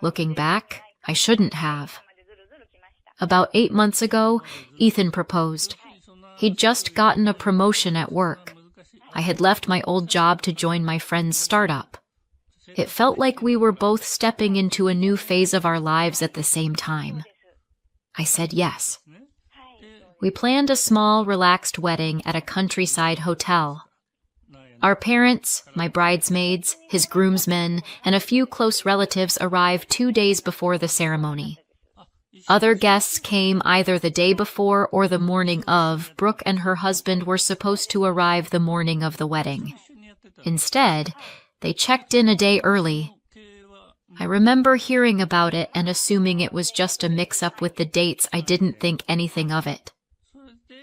Looking back, I shouldn't have. About 8 months ago, Ethan proposed. He'd just gotten a promotion at work. I had left my old job to join my friend's startup. It felt like we were both stepping into a new phase of our lives at the same time. I said yes. We planned a small, relaxed wedding at a countryside hotel. Our parents, my bridesmaids, his groomsmen, and a few close relatives arrived 2 days before the ceremony. Other guests came either the day before or the morning of. Brooke and her husband were supposed to arrive the morning of the wedding. Instead, they checked in a day early. I remember hearing about it and assuming it was just a mix-up with the dates. I didn't think anything of it.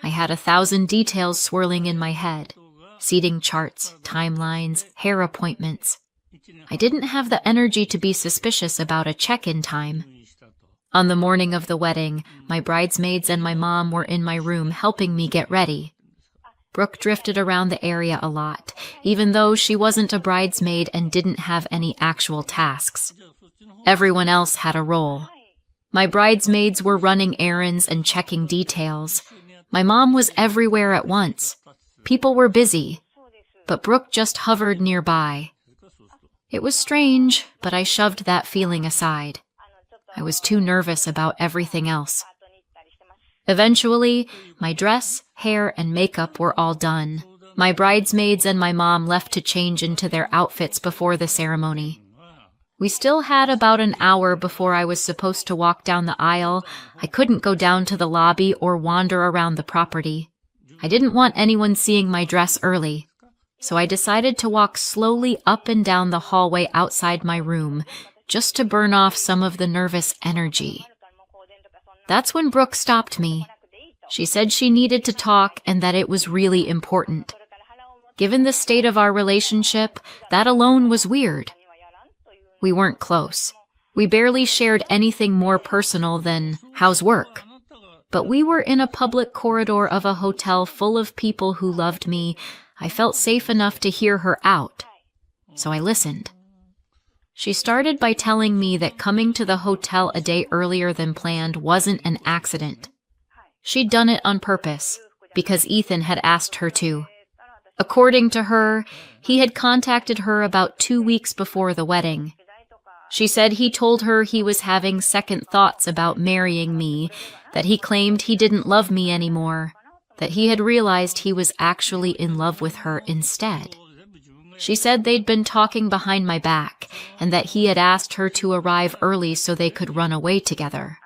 I had 1,000 details swirling in my head. Seating charts, timelines, hair appointments. I didn't have the energy to be suspicious about a check-in time. On the morning of the wedding, my bridesmaids and my mom were in my room helping me get ready. Brooke drifted around the area a lot, even though she wasn't a bridesmaid and didn't have any actual tasks. Everyone else had a role. My bridesmaids were running errands and checking details. My mom was everywhere at once. People were busy, but Brooke just hovered nearby. It was strange, but I shoved that feeling aside. I was too nervous about everything else. Eventually, my dress, hair, and makeup were all done. My bridesmaids and my mom left to change into their outfits before the ceremony. We still had about an hour before I was supposed to walk down the aisle. I couldn't go down to the lobby or wander around the property. I didn't want anyone seeing my dress early, so I decided to walk slowly up and down the hallway outside my room, just to burn off some of the nervous energy. That's when Brooke stopped me. She said she needed to talk and that it was really important. Given the state of our relationship, that alone was weird. We weren't close. We barely shared anything more personal than, "How's work?" But we were in a public corridor of a hotel full of people who loved me. I felt safe enough to hear her out, so I listened. She started by telling me that coming to the hotel a day earlier than planned wasn't an accident. She'd done it on purpose, because Ethan had asked her to. According to her, he had contacted her about 2 weeks before the wedding. She said he told her he was having second thoughts about marrying me, that he claimed he didn't love me anymore, that he had realized he was actually in love with her instead. She said they'd been talking behind my back, and that he had asked her to arrive early so they could run away together.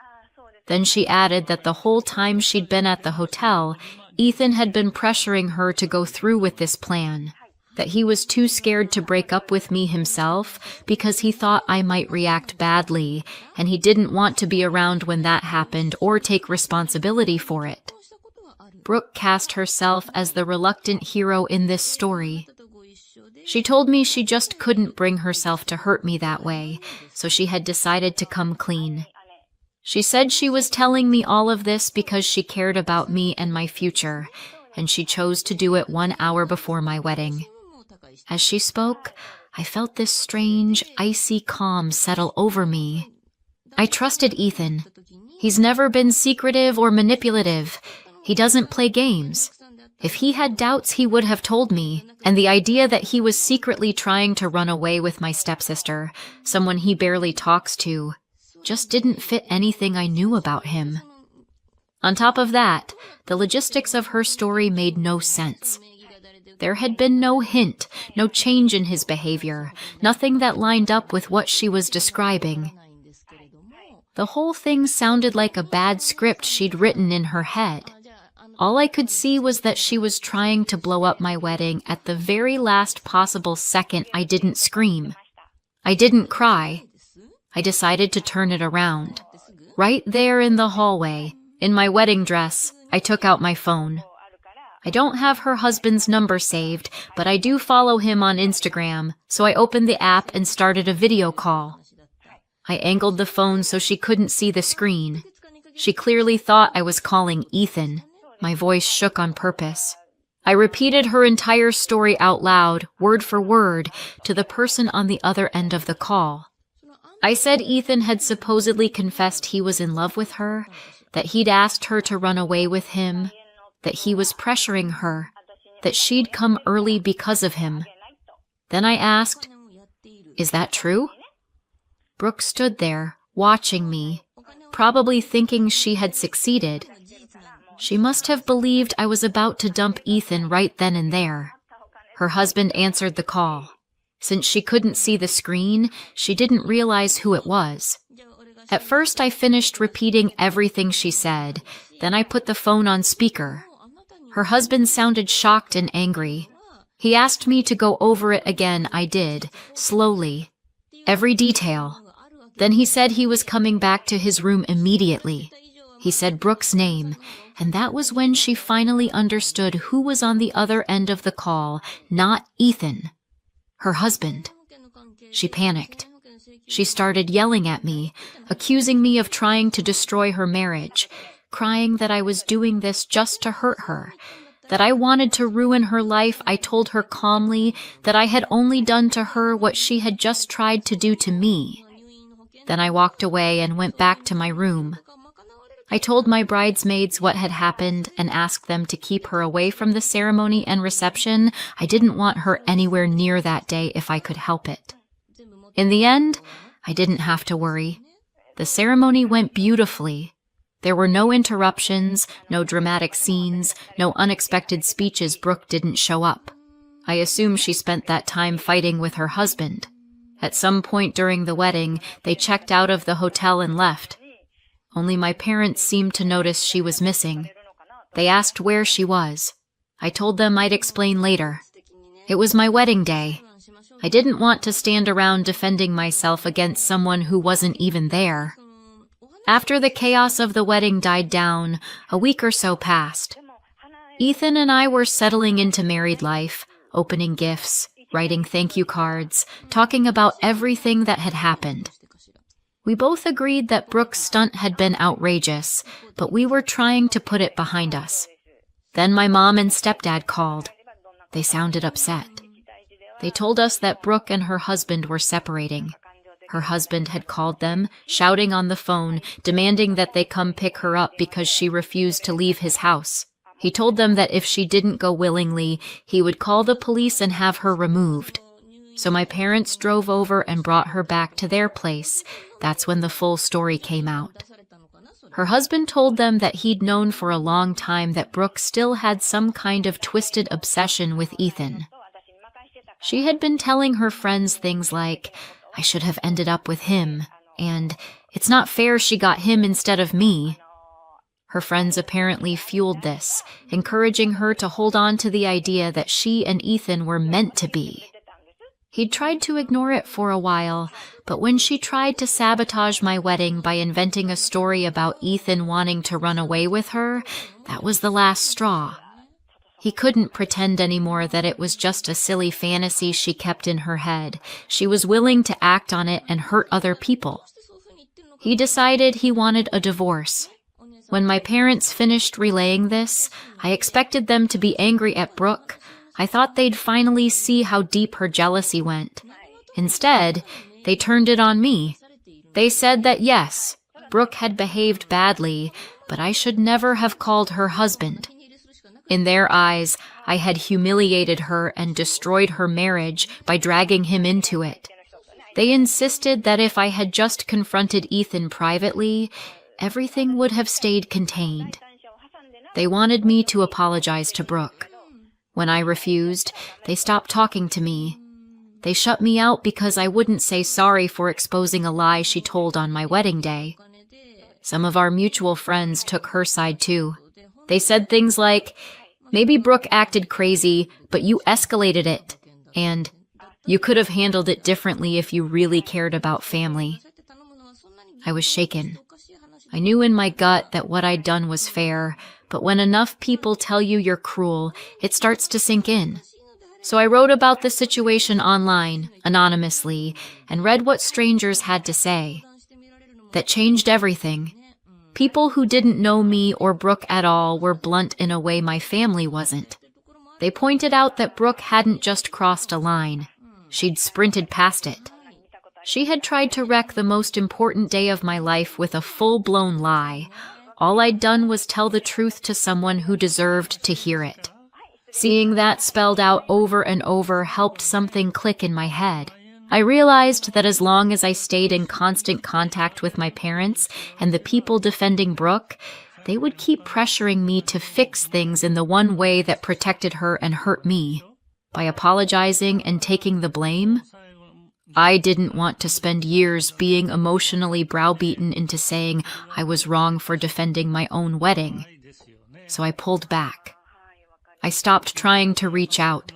Then she added that the whole time she'd been at the hotel, Ethan had been pressuring her to go through with this plan, that he was too scared to break up with me himself because he thought I might react badly, and he didn't want to be around when that happened or take responsibility for it. Brooke cast herself as the reluctant hero in this story. She told me she just couldn't bring herself to hurt me that way, so she had decided to come clean. She said she was telling me all of this because she cared about me and my future, and she chose to do it 1 hour before my wedding. As she spoke, I felt this strange, icy calm settle over me. I trusted Ethan. He's never been secretive or manipulative. He doesn't play games. If he had doubts, he would have told me, and the idea that he was secretly trying to run away with my stepsister, someone he barely talks to, just didn't fit anything I knew about him. On top of that, the logistics of her story made no sense. There had been no hint, no change in his behavior, nothing that lined up with what she was describing. The whole thing sounded like a bad script she'd written in her head. All I could see was that she was trying to blow up my wedding at the very last possible second. I didn't scream. I didn't cry. I decided to turn it around. Right there in the hallway, in my wedding dress, I took out my phone. I don't have her husband's number saved, but I do follow him on Instagram, so I opened the app and started a video call. I angled the phone so she couldn't see the screen. She clearly thought I was calling Ethan. My voice shook on purpose. I repeated her entire story out loud, word for word, to the person on the other end of the call. I said Ethan had supposedly confessed he was in love with her, that he'd asked her to run away with him, that he was pressuring her, that she'd come early because of him. Then I asked, "Is that true?" Brooke stood there, watching me, probably thinking she had succeeded. She must have believed I was about to dump Ethan right then and there. Her husband answered the call. Since she couldn't see the screen, she didn't realize who it was. At first, I finished repeating everything she said. Then I put the phone on speaker. Her husband sounded shocked and angry. He asked me to go over it again. I did, slowly. Every detail, Then he said he was coming back to his room immediately. He said Brooke's name, and that was when she finally understood who was on the other end of the call, not Ethan, her husband. She panicked. She started yelling at me, accusing me of trying to destroy her marriage, crying that I was doing this just to hurt her, that I wanted to ruin her life. I told her calmly that I had only done to her what she had just tried to do to me. Then I walked away and went back to my room. I told my bridesmaids what had happened and asked them to keep her away from the ceremony and reception. I didn't want her anywhere near that day if I could help it. In the end, I didn't have to worry. The ceremony went beautifully. There were no interruptions, no dramatic scenes, no unexpected speeches. Brooke didn't show up. I assume she spent that time fighting with her husband. At some point during the wedding, they checked out of the hotel and left. Only my parents seemed to notice she was missing. They asked where she was. I told them I'd explain later. It was my wedding day. I didn't want to stand around defending myself against someone who wasn't even there. After the chaos of the wedding died down, a week or so passed. Ethan and I were settling into married life, opening gifts, writing thank you cards, talking about everything that had happened. We both agreed that Brooke's stunt had been outrageous, but we were trying to put it behind us. Then my mom and stepdad called. They sounded upset. They told us that Brooke and her husband were separating. Her husband had called them, shouting on the phone, demanding that they come pick her up because she refused to leave his house. He told them that if she didn't go willingly, he would call the police and have her removed. So my parents drove over and brought her back to their place. That's when the full story came out. Her husband told them that he'd known for a long time that Brooke still had some kind of twisted obsession with Ethan. She had been telling her friends things like, I should have ended up with him, and it's not fair she got him instead of me. Her friends apparently fueled this, encouraging her to hold on to the idea that she and Ethan were meant to be. He'd tried to ignore it for a while, but when she tried to sabotage my wedding by inventing a story about Ethan wanting to run away with her, that was the last straw. He couldn't pretend anymore that it was just a silly fantasy she kept in her head. She was willing to act on it and hurt other people. He decided he wanted a divorce. When my parents finished relaying this, I expected them to be angry at Brooke. I thought they'd finally see how deep her jealousy went. Instead, they turned it on me. They said that yes, Brooke had behaved badly, but I should never have called her husband. In their eyes, I had humiliated her and destroyed her marriage by dragging him into it. They insisted that if I had just confronted Ethan privately, everything would have stayed contained. They wanted me to apologize to Brooke. When I refused, they stopped talking to me. They shut me out because I wouldn't say sorry for exposing a lie she told on my wedding day. Some of our mutual friends took her side too. They said things like, maybe Brooke acted crazy, but you escalated it, and you could have handled it differently if you really cared about family. I was shaken. I knew in my gut that what I'd done was fair, but when enough people tell you you're cruel, it starts to sink in. So I wrote about the situation online, anonymously, and read what strangers had to say. That changed everything. People who didn't know me or Brooke at all were blunt in a way my family wasn't. They pointed out that Brooke hadn't just crossed a line. She'd sprinted past it. She had tried to wreck the most important day of my life with a full-blown lie. All I'd done was tell the truth to someone who deserved to hear it. Seeing that spelled out over and over helped something click in my head. I realized that as long as I stayed in constant contact with my parents and the people defending Brooke, they would keep pressuring me to fix things in the one way that protected her and hurt me. By apologizing and taking the blame, I didn't want to spend years being emotionally browbeaten into saying I was wrong for defending my own wedding. So I pulled back. I stopped trying to reach out.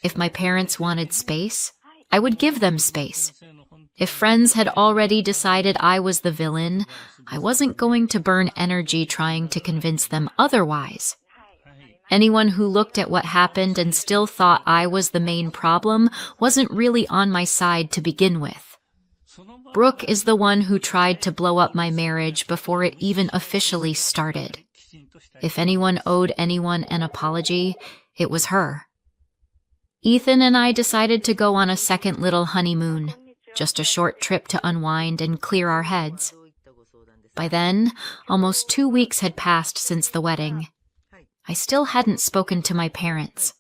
If my parents wanted space, I would give them space. If friends had already decided I was the villain, I wasn't going to burn energy trying to convince them otherwise. Anyone who looked at what happened and still thought I was the main problem wasn't really on my side to begin with. Brooke is the one who tried to blow up my marriage before it even officially started. If anyone owed anyone an apology, it was her. Ethan and I decided to go on a second little honeymoon, just a short trip to unwind and clear our heads. By then, almost 2 weeks had passed since the wedding. I still hadn't spoken to my parents.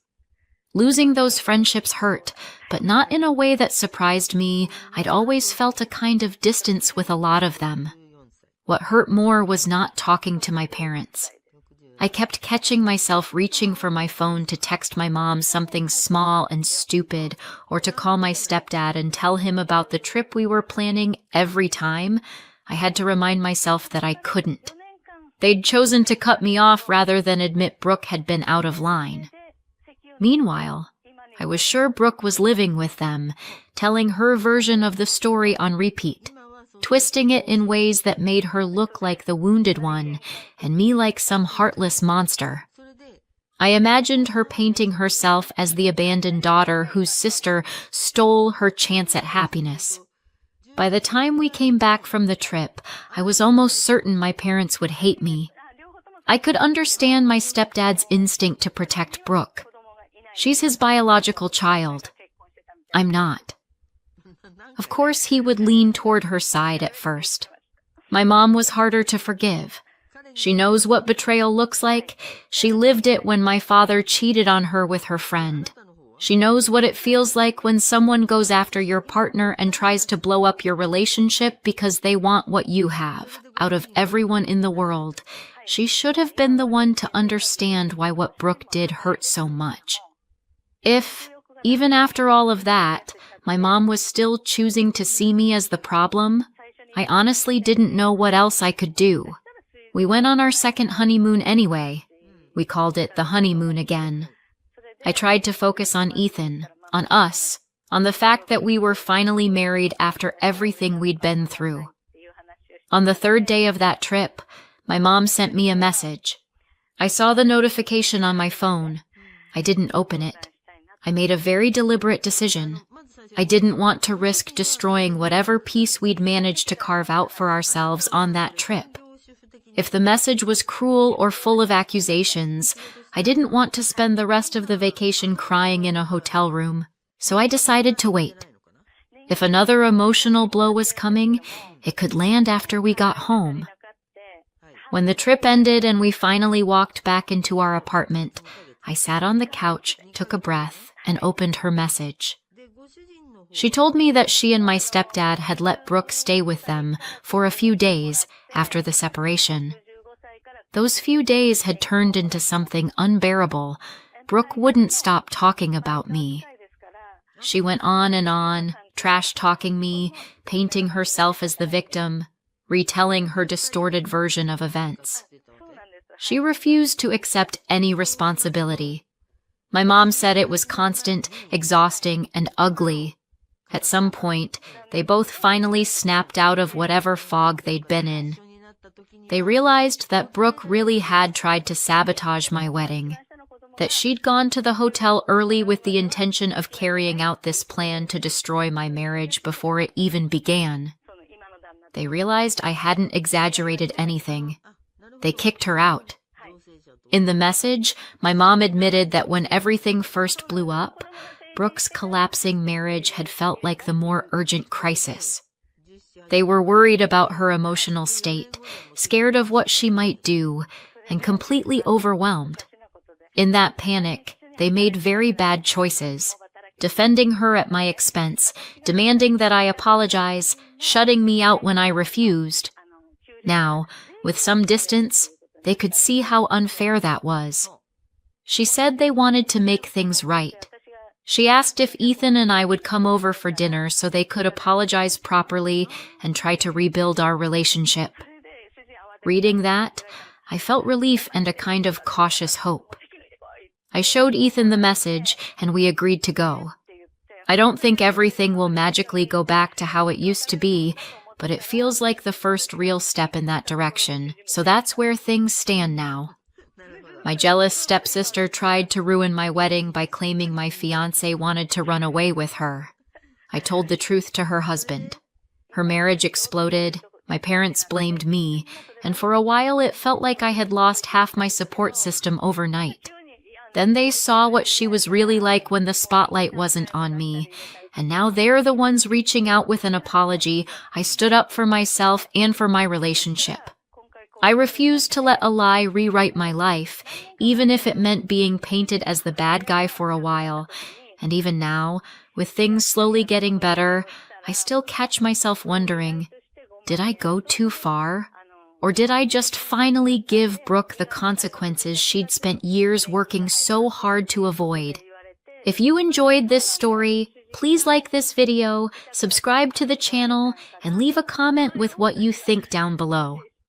Losing those friendships hurt, but not in a way that surprised me. I'd always felt a kind of distance with a lot of them. What hurt more was not talking to my parents. I kept catching myself reaching for my phone to text my mom something small and stupid, or to call my stepdad and tell him about the trip we were planning every time. I had to remind myself that I couldn't. They'd chosen to cut me off rather than admit Brooke had been out of line. Meanwhile, I was sure Brooke was living with them, telling her version of the story on repeat, twisting it in ways that made her look like the wounded one and me like some heartless monster. I imagined her painting herself as the abandoned daughter whose sister stole her chance at happiness. By the time we came back from the trip, I was almost certain my parents would hate me. I could understand my stepdad's instinct to protect Brooke. She's his biological child. I'm not. Of course, he would lean toward her side at first. My mom was harder to forgive. She knows what betrayal looks like. She lived it when my father cheated on her with her friend. She knows what it feels like when someone goes after your partner and tries to blow up your relationship because they want what you have. Out of everyone in the world, she should have been the one to understand why what Brooke did hurt so much. If, even after all of that, my mom was still choosing to see me as the problem, I honestly didn't know what else I could do. We went on our second honeymoon anyway. We called it the honeymoon again. I tried to focus on Ethan, on us, on the fact that we were finally married after everything we'd been through. On the third day of that trip, my mom sent me a message. I saw the notification on my phone. I didn't open it. I made a very deliberate decision. I didn't want to risk destroying whatever peace we'd managed to carve out for ourselves on that trip. If the message was cruel or full of accusations, I didn't want to spend the rest of the vacation crying in a hotel room, so I decided to wait. If another emotional blow was coming, it could land after we got home. When the trip ended and we finally walked back into our apartment, I sat on the couch, took a breath, and opened her message. She told me that she and my stepdad had let Brooke stay with them for a few days after the separation. Those few days had turned into something unbearable. Brooke wouldn't stop talking about me. She went on, trash-talking me, painting herself as the victim, retelling her distorted version of events. She refused to accept any responsibility. My mom said it was constant, exhausting, and ugly. At some point, they both finally snapped out of whatever fog they'd been in. They realized that Brooke really had tried to sabotage my wedding, that she'd gone to the hotel early with the intention of carrying out this plan to destroy my marriage before it even began. They realized I hadn't exaggerated anything. They kicked her out. In the message, my mom admitted that when everything first blew up, Brooke's collapsing marriage had felt like the more urgent crisis. They were worried about her emotional state, scared of what she might do, and completely overwhelmed. In that panic, they made very bad choices, defending her at my expense, demanding that I apologize, shutting me out when I refused. Now, with some distance, they could see how unfair that was. She said they wanted to make things right. She asked if Ethan and I would come over for dinner so they could apologize properly and try to rebuild our relationship. Reading that, I felt relief and a kind of cautious hope. I showed Ethan the message, and we agreed to go. I don't think everything will magically go back to how it used to be, but it feels like the first real step in that direction, so that's where things stand now. My jealous stepsister tried to ruin my wedding by claiming my fiancé wanted to run away with her. I told the truth to her husband. Her marriage exploded, my parents blamed me, and for a while it felt like I had lost half my support system overnight. Then they saw what she was really like when the spotlight wasn't on me, and now they're the ones reaching out with an apology. I stood up for myself and for my relationship. I refused to let a lie rewrite my life, even if it meant being painted as the bad guy for a while. And even now, with things slowly getting better, I still catch myself wondering, did I go too far? Or did I just finally give Brooke the consequences she'd spent years working so hard to avoid? If you enjoyed this story, please like this video, subscribe to the channel, and leave a comment with what you think down below.